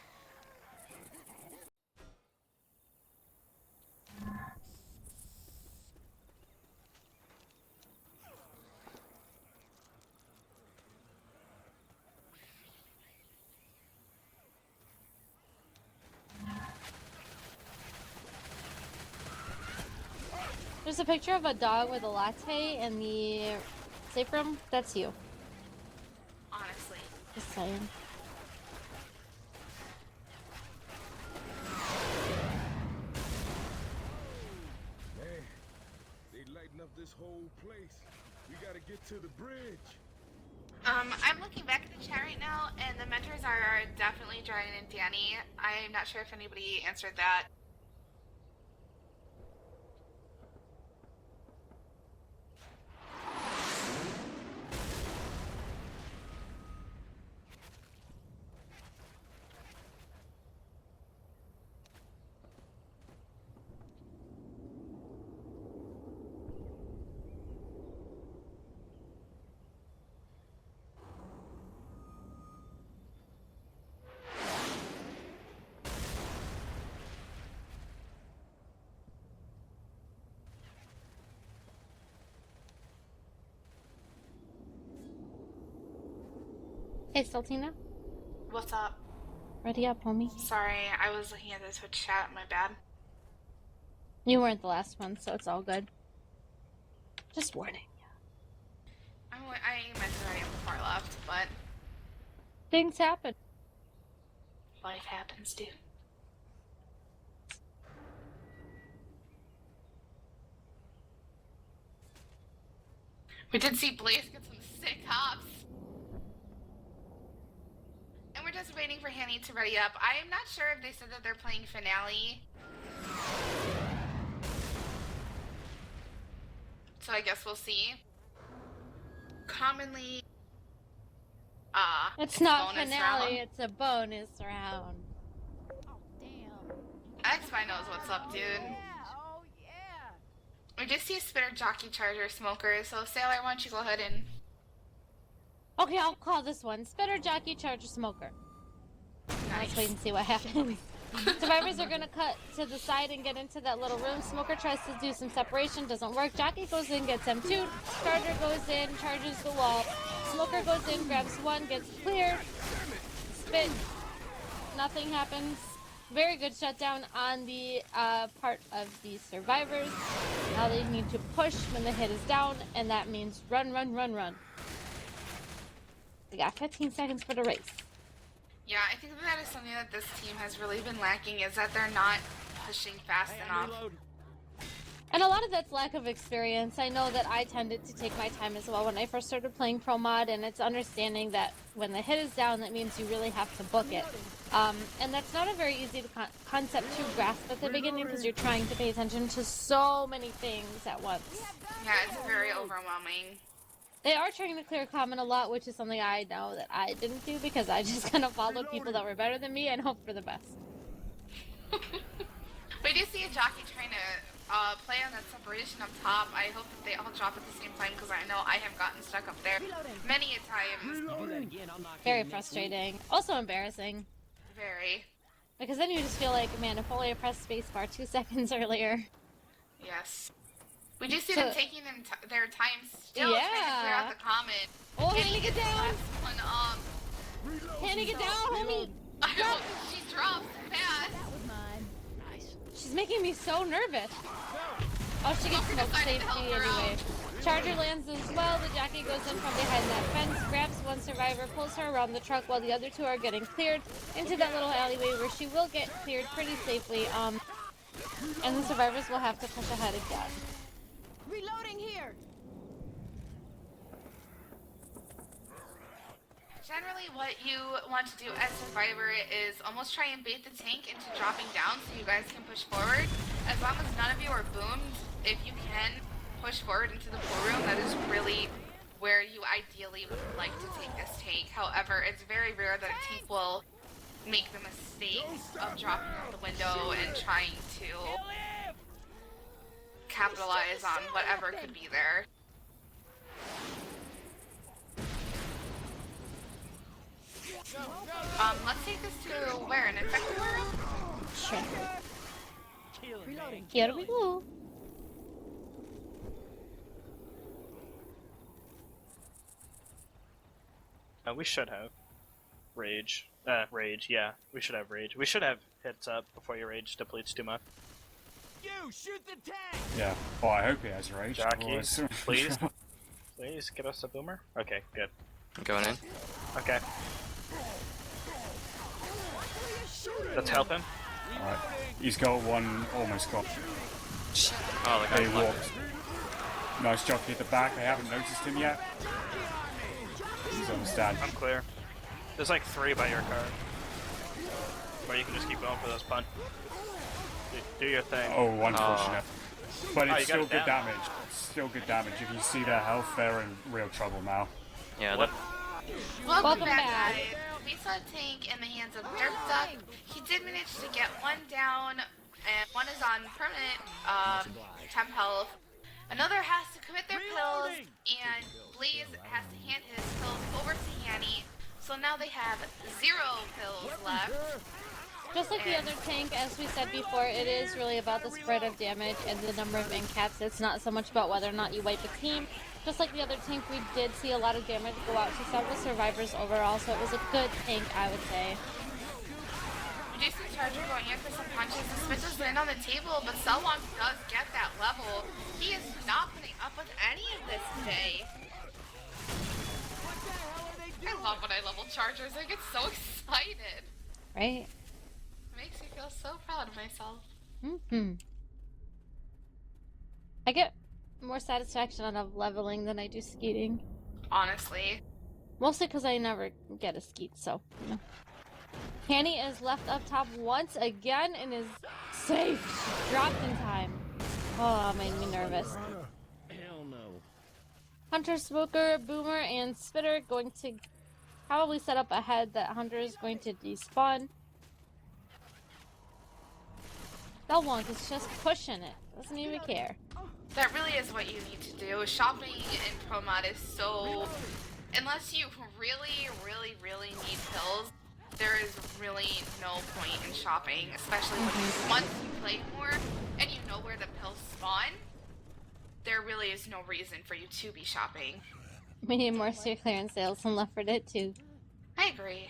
There's a picture of a dog with a latte in the safe room. That's you. Honestly. Just saying. Man, they lighten up this whole place. We gotta get to the bridge. I'm looking back at the chat right now, and the mentors are definitely Brian and Danny. I'm not sure if anybody answered that. Hey, Saltina. What's up? Ready up, homie. Sorry, I was looking at the Twitch chat. My bad. You weren't the last one, so it's all good. Just warning. I meant that I am far left, but Things happen. life happens, dude. We did see Blaze get some sick hops. And we're just waiting for Hanny to ready up. I am not sure if they said that they're playing Finale. So I guess we'll see. Commonly, It's not bonus finale, round. it's a bonus round. X-Fi knows what's up, dude. Oh yeah. We just see Spitter, Jockey, Charger, Smoker, so Sailor, why don't you go ahead and... Okay, I'll call this one. Spitter, Jockey, Charger, Smoker. Let's wait and see what happens. Survivors are gonna cut to the side and get into that little room. Smoker tries to do some separation, doesn't work. Jockey goes in, gets M2. Charger goes in, charges the wall. Smoker goes in, grabs 1, gets clear. Spit. Nothing happens. Very good shutdown on the part of the survivors. Now they need to push when the hit is down, and that means run, run, run, run. They got 15 seconds for the race. Yeah, I think that is something that this team has really been lacking, is that they're not pushing fast enough. And a lot of that's lack of experience. I know that I tended to take my time as well when I first started playing Pro Mod, and it's understanding that when the hit is down, that means you really have to book it. And that's not a very easy concept to grasp at the beginning because you're trying to pay attention to so many things at once. Yeah, it's very overwhelming. They are trying to clear common a lot, which is something I know that I didn't do because I just kind of followed people that were better than me and hoped for the best. We do see a Jockey trying to play on that separation up top. I hope that they all drop at the same time because I know I have gotten stuck up there many a time. Very frustrating. Also embarrassing. Very. Because then you just feel like, man, if only I pressed spacebar 2 seconds earlier. Yes. We do see So- them taking their time still trying to clear out the comet. Oh, Hanny, get down! Last one up. Hanny, get down, homie! She drops fast. She's making me so nervous. Oh, she gets smoke safety anyway. Charger lands as well. The jockey goes in from behind that fence, grabs one survivor, pulls her around the truck while the other two are getting cleared into that little alleyway where she will get cleared pretty safely. And the survivors will have to push ahead again. Reloading here. Generally, what you want to do as Survivor is almost try and bait the tank into dropping down so you guys can push forward. As long as none of you are boomed, if you can push forward into the pool room, that is really where you ideally would like to take this tank. However, it's very rare that a tank will make the mistake of dropping out the window and trying to capitalize on whatever could be there. Let's take this to where? An infected room? Sure. Here we go. We should have rage. Rage, yeah. We should have rage. We should have hits up before your rage depletes too much. You shoot the tank. Yeah. Oh, I hope he has rage. Jockey, otherwise- please. Please get us a boomer. Okay, good. Going in. Okay. Let's help him. Alright. He's got one almost got. Oh, the He guy's walked. Nice jockey at the back. I haven't noticed him yet. He's on the stand. I'm clear. There's like 3 by your car. Or you can just keep going for those punch. Do your thing. Oh, unfortunate. But Oh, it's you got still it good down. damage. Still good damage. If you see their health, they're in real trouble now. Yeah, What? Welcome Welcome back, back. guys. We saw a tank in the hands of Dirt Duck. He did manage to get one down, and one is on permanent temp health. Another has to commit their pills, and Blaze has to hand his pills over to Yanni. So now they have 0 pills left. Just like the other tank, as we said before, it is really about the spread of damage and the number of incaps. It's not so much about whether or not you wipe a team. Just like the other tank, we did see a lot of damage go out to several survivors overall, so it was a good tank, I would say. We do see Charger going in for some punches. The switches land on the table, but Selwon does get that level. He is not putting up with any of this today. I love when I level Chargers. I get so excited. Right? It makes me feel so proud of myself. I get more satisfaction out of leveling than I do skeeting. Honestly. Mostly because I never get a skeet, so, you know. Hanny is left up top once again and is safe. She dropped in time. Oh, made me nervous. Hell no. Hunter, Smoker, Boomer, and Spitter going to probably set up ahead that Hunter is going to despawn. Belwonk is just pushing it. Doesn't even care. That really is what you need to do. Shopping in Pro Mod is so... Unless you really, really, really need pills, there is really no point in shopping. Especially when once you play more and you know where the pills spawn, there really is no reason for you to be shopping. We need more steer clearance sales in Left 4 Dead 2. I agree.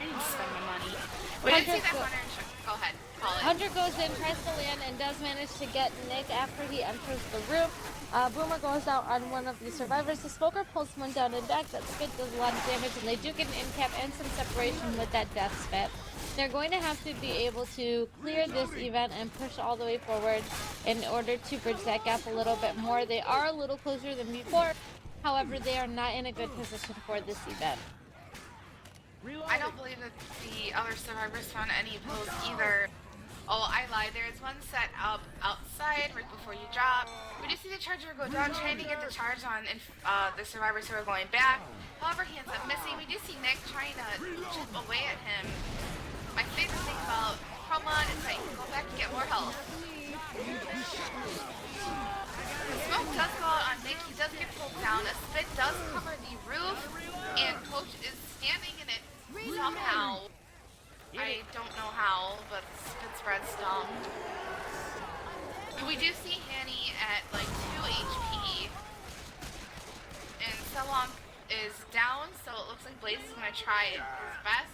I need to spend my money. We didn't see that Hunter. Go ahead. Call it. Hunter goes in, tries to land, and does manage to get Nick after he enters the room. Boomer goes out on one of the survivors. The Smoker pulls one down and back. That spit does a lot of damage, and they do get an in-cap and some separation with that death spit. They're going to have to be able to clear this event and push all the way forward in order to bridge that gap a little bit more. They are a little closer than before. However, they are not in a good position for this event. I don't believe that the other survivors found any pills either. Oh, I lied. There's one set up outside right before you drop. We just see the Charger go down, trying to get the charge on the survivors who are going back. However, he ends up missing. We do see Nick trying to chip away at him. My favorite thing about Promon is that you can go back and get more health. The smoke does go out on Nick. He does get pulled down. A spit does cover the roof, and Coach is standing in it somehow. I don't know how, but spit spread stung. We do see Hanny at like 2 HP, and Selong is down, so it looks like Blaze is going to try her best,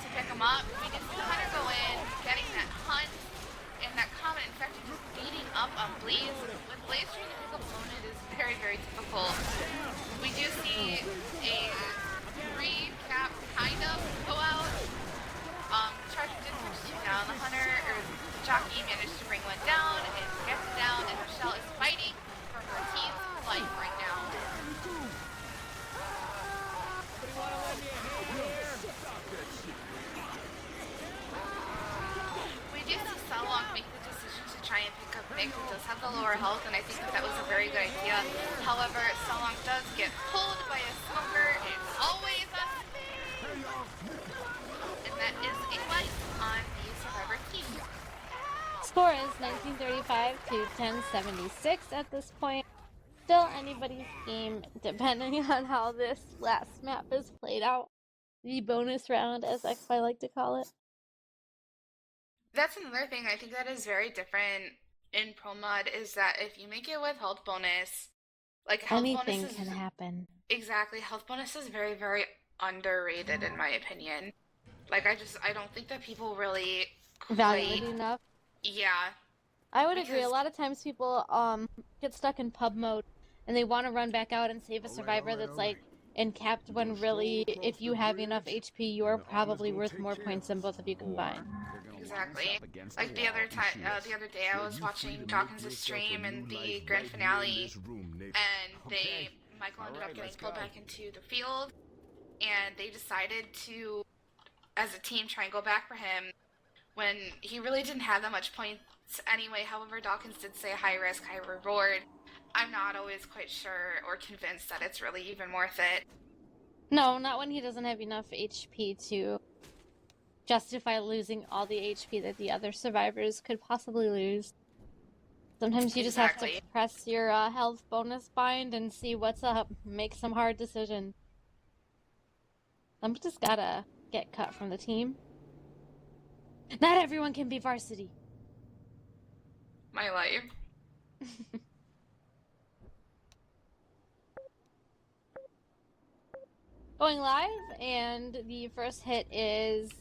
to pick him up. We do see the Hunter go in, getting that hunt, and that Comet Infected just beating up on Blaze. With Blaze trying to pick up Lone, it is very, very difficult. We do see a recap kind of go out. Charger did push 2 down. The Hunter, or the Jockey, managed to bring 1 down and gets it down, and Michelle is fighting for her team's life right now. We do see Selong make the decision to try and pick up Nick, who does have the lower health, and I think that was a very good idea. However, Selong does get pulled by a smoker. It's always a thing. And that is a life on the Survivor team. Score is 1935 to 1076 at this point. Still anybody's game, depending on how this last map is played out. The bonus round, as I like to call it. That's another thing I think that is very different in Pro Mod, is that if you make it with health bonus, like health Anything bonus can happen. Exactly, health bonus is very, very underrated in my opinion. Like I don't think that people really Value it enough. Yeah. I would agree. A lot of times people get stuck in pub mode and they want to run back out and save a survivor that's like encapped, when really, if you have enough HP, you are probably worth more points than both of you combined. Exactly. Like the other day, I was watching Dawkins' stream in the grand finale, and Michael ended up getting pulled back into the field, and they decided to, as a team, try and go back for him when he really didn't have that much points anyway. However, Dawkins did say high risk, high reward. I'm not always quite sure or convinced that it's really even worth it. No, not when he doesn't have enough HP to justify losing all the HP that the other survivors could possibly lose. Sometimes you just have to press your health bonus bind and see what's up. Make some hard decisions. Somebody just gotta get cut from the team. Not everyone can be varsity. My life. Going live, and the first hit is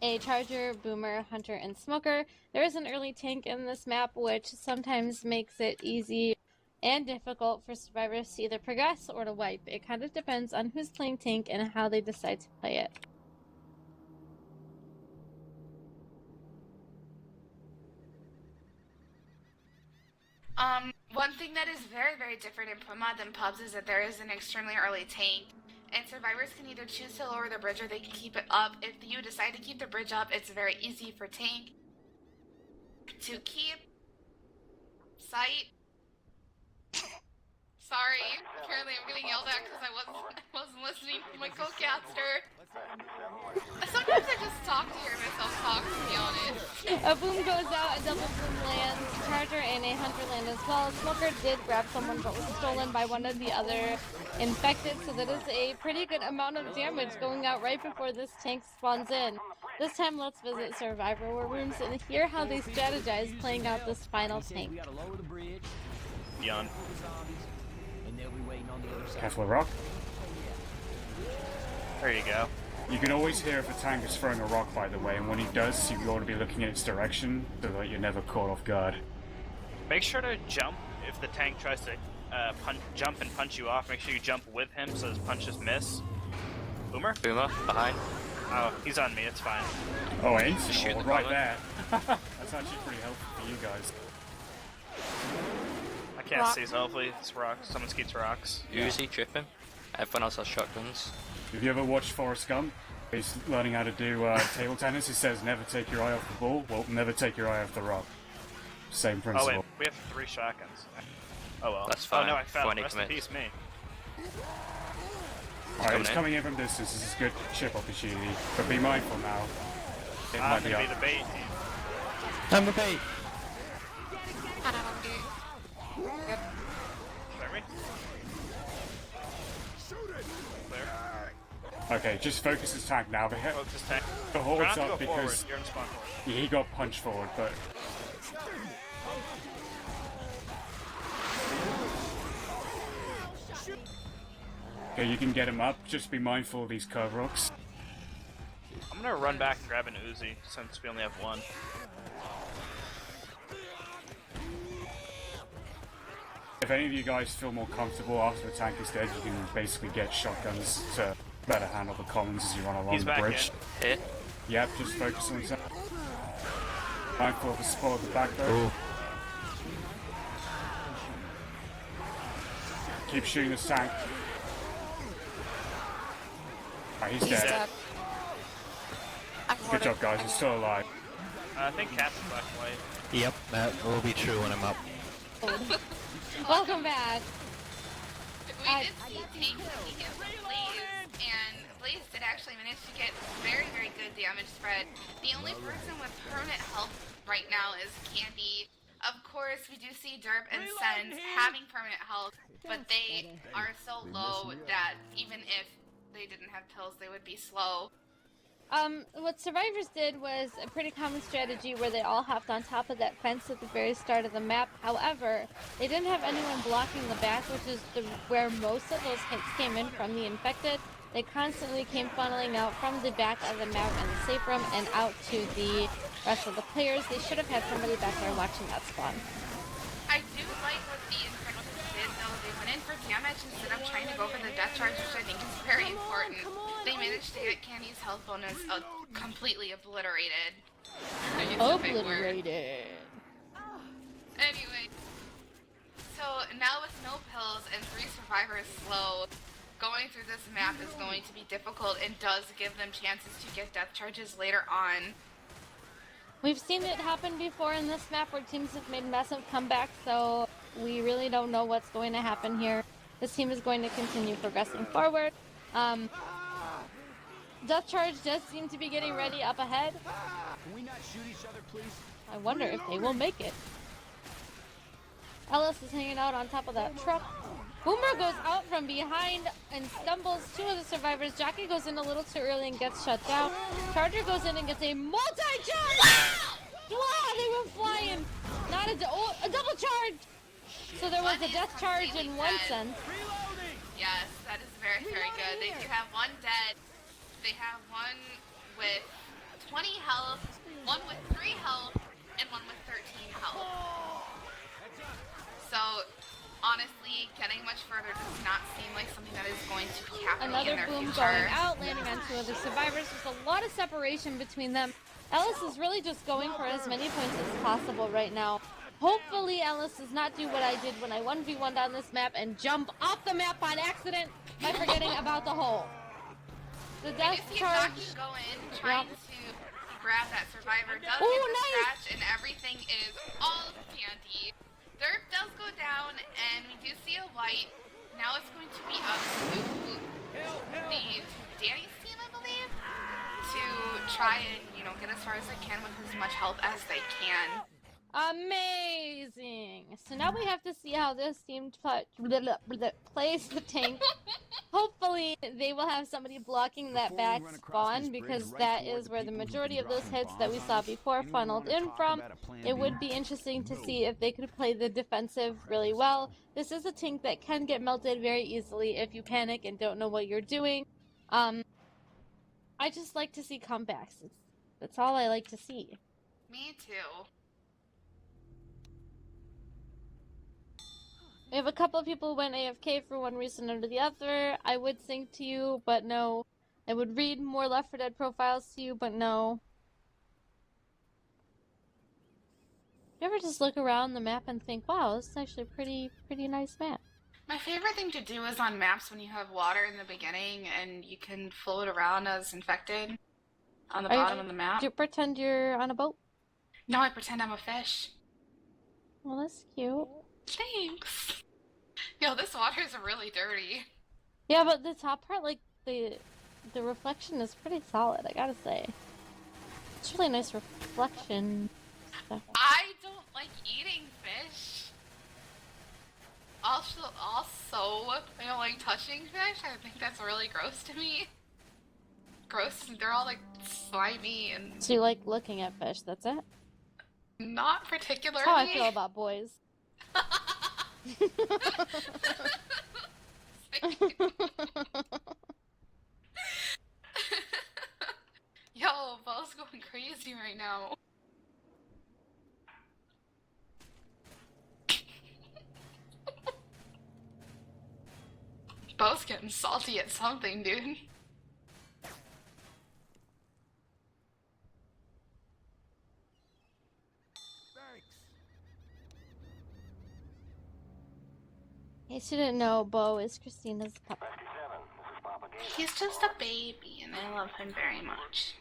a Charger, Boomer, Hunter, and Smoker. There is an early tank in this map, which sometimes makes it easy and difficult for survivors to either progress or to wipe. It kind of depends on who's playing tank and how they decide to play it. One thing that is very, very different in Pro Mod than pubs is that there is an extremely early tank, and survivors can either choose to lower the bridge or they can keep it up. If you decide to keep the bridge up, it's very easy for tank to keep sight. Sorry, apparently I'm getting yelled at because I wasn't listening to my co-caster. Sometimes I just talk to hear myself talk, to be honest. A boom goes out, a double boom lands, Charger and a Hunter land as well. Smoker did grab someone but was stolen by one of the other infected, so that is a pretty good amount of damage going out right before this tank spawns in. This time let's visit Survivor War Rooms and hear how they strategize playing out this final tank. Beyond. Careful, rock. There you go. You can always hear if a tank is throwing a rock, by the way, and when he does, you want to be looking in its direction so that you're never caught off guard. Make sure to jump if the tank tries to jump and punch you off. Make sure you jump with him so his punches miss. Boomer? Boomer, behind. Oh, he's on me, it's fine. Oh, ace? Shoot the right comment. there. That's actually pretty helpful for you guys. I can't see, so hopefully it's rocks. Someone keeps rocks. Uzi, tripping. Everyone else has shotguns. Have you ever watched Forrest Gump? He's learning how to do table tennis. He says, never take your eye off the ball. Well, never take your eye off the rock. Same principle. Oh wait, we have 3 shotguns. Oh well. That's fine. Oh no, I fell. 20 Rest in commits. peace, me. Alright, it's coming in from distance. This is a good chip opportunity. But be mindful now. It I'm might be gonna up. be the bait. I'm the bait. Clear me? Clear. Okay, just focus his tank now. Focus his tank. The Try horde's not to up go forward. because You're in spawn forward. he got punched forward, but... Okay, you can get him up. Just be mindful of these curve rocks. I'm gonna run back and grab an Uzi since we only have one. If any of you guys feel more comfortable after the tank is dead, you can basically get shotguns to better handle the commons as you run along He's the back bridge. in. Hit. Yep, just focus on that. Mindful of the spot of the back though. Keep shooting this tank. Alright, he's dead. Good job, guys. He's still alive. I think Cat's in black and white. Yep, that will be true when I'm up. Welcome back. We did see Tank against Blaze, and Blaze did actually manage to get very, very good damage spread. The only person with permanent health right now is Candy. Of course, we do see Derp and Sense having permanent health, but they are so low that even if they didn't have pills, they would be slow. What survivors did was a pretty common strategy where they all hopped on top of that fence at the very start of the map. However, they didn't have anyone blocking the back, which is where most of those hits came in from the infected. They constantly came funneling out from the back of the map and the safe room and out to the rest of the players. They should have had somebody back there watching that spawn. I do like what the infected did, though. They went in for damage instead of trying to go for the death charge, which I think is very important. They managed to get Candy's health bonus completely obliterated. Obliterated. Anyway, so now with no pills and 3 survivors slow, going through this map is going to be difficult and does give them chances to get death charges later on. We've seen it happen before in this map where teams have made massive comebacks, so we really don't know what's going to happen here. This team is going to continue progressing forward. Death Charge does seem to be getting ready up ahead. Can we not shoot each other, please? I wonder if they will make it. Ellis is hanging out on top of that truck. Boomer goes out from behind and stumbles 2 of the survivors. Jockey goes in a little too early and gets shut down. Charger goes in and gets a multi-jump! Wow, they went flying! Not a double charge! So there was a death charge in one sense. Yes, that is very, very good. They do have 1 dead. They have 1 with 20 health, 1 with 3 health, and 1 with 13 health. So, honestly, getting much further does not seem like something that is going to be happening Another in their boom future. going out, landing on 2 other survivors. There's a lot of separation between them. Ellis is really just going for as many points as possible right now. Hopefully Ellis does not do what I did when I 1v1'd on this map and jump off the map on accident by forgetting about the hole. The death charge. Go in, trying to grab that survivor. Does Ooh, get the nice. scratch, and everything is all candy. Derp does go down, and we do see a white. Now it's going to be up to Danny's team, I believe, to try and, get as far as they can with as much help as they can. Amazing! So now we have to see how this team plays the tank. Hopefully they will have somebody blocking that back spawn, because that is where the majority of those hits that we saw before funneled in from. It would be interesting to see if they could play the defensive really well. This is a tank that can get melted very easily if you panic and don't know what you're doing. I just like to see comebacks. That's all I like to see. Me too. We have a couple of people who went AFK for one reason or the other. I would sync to you, but no. I would read more Left 4 Dead profiles to you, but no. You ever just look around the map and think, wow, this is actually a pretty nice map? My favorite thing to do is on maps when you have water in the beginning and you can float around as infected on the bottom of the map. Do you pretend you're on a boat? No, I pretend I'm a fish. Well, that's cute. Thanks. Yo, this water is really dirty. Yeah, but the top part, like, the reflection is pretty solid, I gotta say. It's really nice reflection stuff. I don't like eating fish. Also, I don't like touching fish. I think that's really gross to me. gross. They're all like slimy and So you like looking at fish, that's it? not particularly. That's how I feel about boys. Yo, Bo's going crazy right now. Bo's getting salty at something, dude. In case you didn't know, Bo is Christina's puppy. He's just a baby, and I love him very much.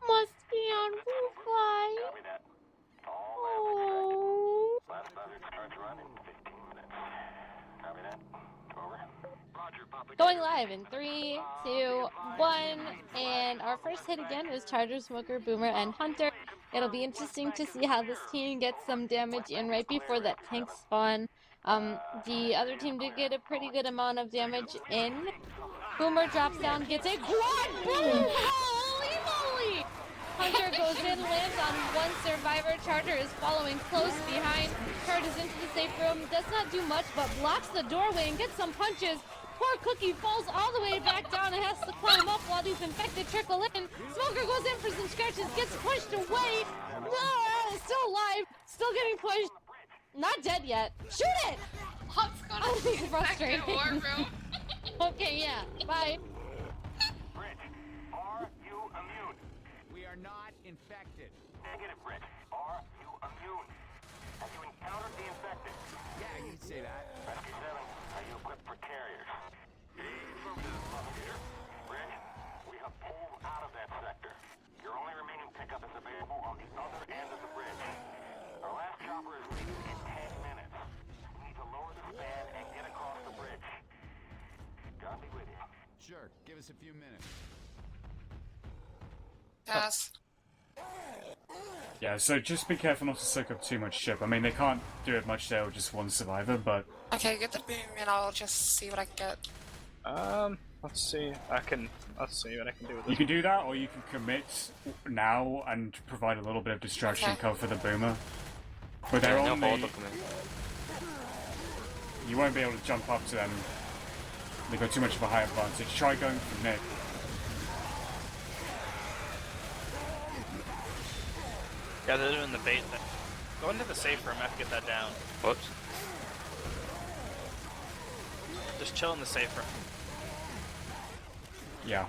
Must be on Fly. Oh. Going live in 3, 2, 1, and our first hit again was Charger, Smoker, Boomer, and Hunter. It'll be interesting to see how this team gets some damage in right before that tank spawn. The other team did get a pretty good amount of damage in. Boomer drops down, gets a quad boom! Holy moly! Hunter goes in, lands on one survivor. Charger is following close behind. Charges into the safe room, does not do much, but blocks the doorway and gets some punches. Poor Cookie falls all the way back down and has to climb up while these infected trickle in. Smoker goes in for some scratches, gets pushed away. Still alive, still getting pushed. Not dead yet. Shoot it! Let's go to this is frustrating. war room. Okay, yeah, bye. Bridge, are you immune? We are not infected. Negative, Bridge. Are you immune? Have you encountered the infected? Yeah, you can say that. Rescue 7, are you equipped for carriers? Bridge, we have pulled out of that sector. Your only remaining pickup is available on the other end of the bridge. Our last chopper is leaving in 10 minutes. We need to lower the span and get across the bridge. God be with you. Sure, give us a few minutes. Pass. Yeah, so just be careful not to soak up too much ship. I mean, they can't do it much there with just one survivor, but... Okay, get the boom and I'll just see what I can get. Let's see. Let's see what I can do with this. You can do that, or you can commit now and provide a little bit of distraction Okay. cover for the boomer. But they're No, only... both of them. You won't be able to jump up to them. They've got too much of a high advantage. Try going for Nick. Yeah, they're doing the bait. Go into the safe room. I have to get that down. Whoops. Just chill in the safe room. Yeah.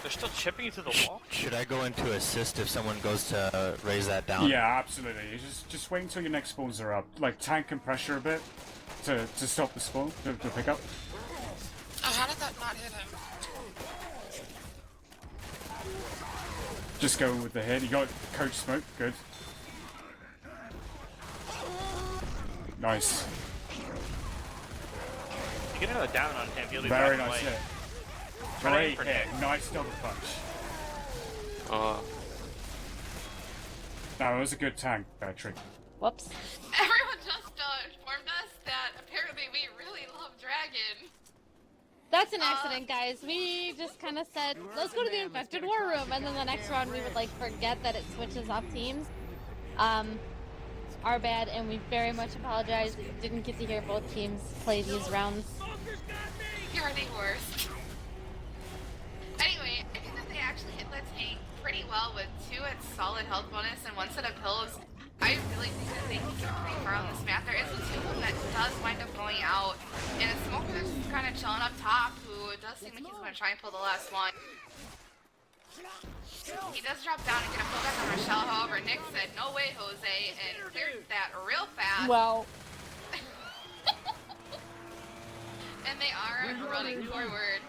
They're still chipping you to the wall. Should I go in to assist if someone goes to raise that down? Yeah, absolutely. You just wait until your next spawns are up. Like, tank and pressure a bit to stop the spawn, to pick up. Oh, how did that not hit him? Just go with the hit. You got Coach Smoke, good. Nice. You get another down on him, he'll be Very back nice away. hit. Try to aim Great for hit. Nick. Nice double punch. Oh. That was a good tank, Patrick. Whoops. Everyone just informed us that apparently we really love Dragon. That's an accident, guys. We just kind of said, let's go to the infected war room, and then the next round we would like forget that it switches off teams. Our bad, and we very much apologize. We didn't get to hear both teams play these rounds. You're the worst. Anyway, I think that they actually hit the tank pretty well with 2 at solid health bonus and 1 set of pills. I really think that they can get pretty far on this map. There is a 2 of them that does wind up going out, and a Smoker that's just kind of chilling up top, who does seem like he's going to try and pull the last one. He does drop down and get a pullback on Rochelle, however, Nick said, no way, Jose, and cleared that real fast. Well, And they are running forward.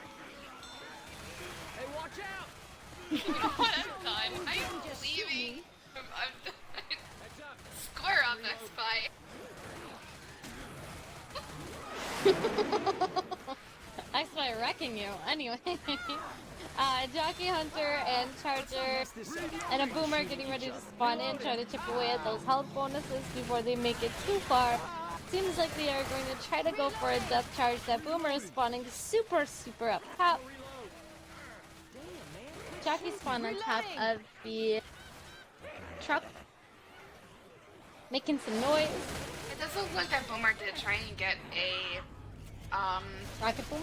Hey, watch out! You know what I'm done? I'm leaving. I'm done. Square up next fight. X-Fight wrecking. tricking you. Anyway, Jockey Hunter and Charger and a Boomer getting ready to spawn in, try to chip away at those health bonuses before they make it too far. Seems like they are going to try to go for a death charge. That Boomer is spawning super up top. Jockey spawned on top of the truck, making some noise. It does look like that Boomer did try and get a, rocket boom?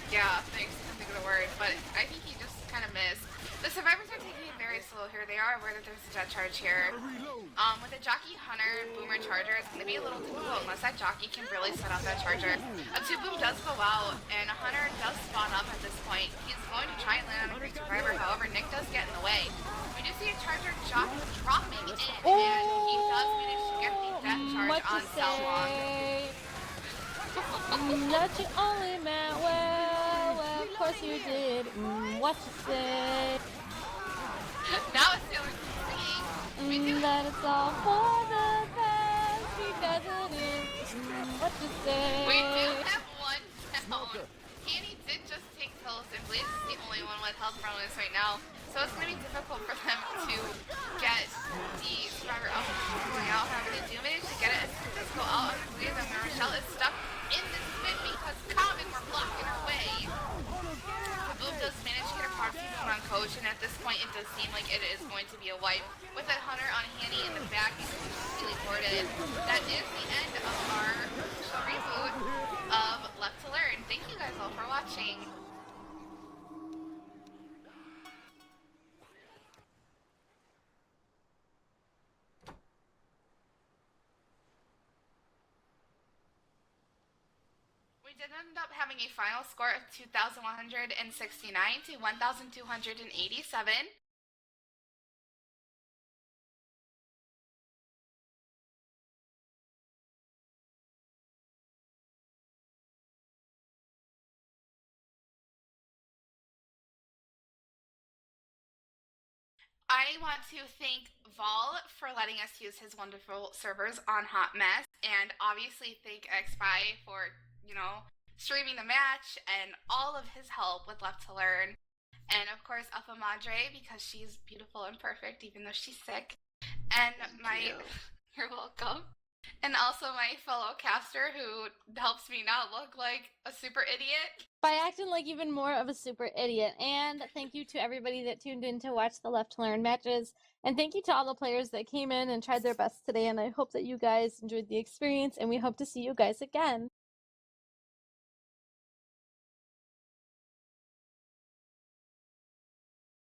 Yeah, thanks, I can't think of the word, but I think he just kind of missed. The survivors are taking it very slow here. They are aware that there's a death charge here. With a Jockey Hunter Boomer Charger, it's going to be a little difficult unless that Jockey can really set up that Charger. A 2-boom does go out, and a Hunter does spawn up at this point. He's going to try and land on a Greek Survivor, however, Nick does get in the way. We do see a Charger Jockey dropping in, and he does manage to get the death charge on Selwong. Not you only meant well, of course you did. What you say? Now it's still singing. That it's all for the best because it is. What you say? We do have one down. Annie did just take kills, and Blaze is the only one with health bonus right now. So it's going to be difficult for them to get the survivor up going out. However, they do manage to get it. As soon as go out on the Blaze, and Rochelle is stuck in this spin because Common were blocking her way. Boom does manage to get a proxy boom on Coach, and at this point it does seem like it is going to be a wipe. With that Hunter on Hanny in the back, he's completely boarded. That is the end of our reboot of Left2Learn. Thank you guys all for watching. We did end up having a final score of 2,169 to 1,287. I want to thank Vol for letting us use his wonderful servers on Hot Mess, and obviously thank XPy for, streaming the match and all of his help with Left2Learn. And of course, Alpha Madre, because she's beautiful and perfect, even though she's sick. And you're welcome. And also my fellow caster who helps me not look like a super idiot. By acting like even more of a super idiot. And thank you to everybody that tuned in to watch the Left2Learn matches. And thank you to all the players that came in and tried their best today. And I hope that you guys enjoyed the experience, and we hope to see you guys again.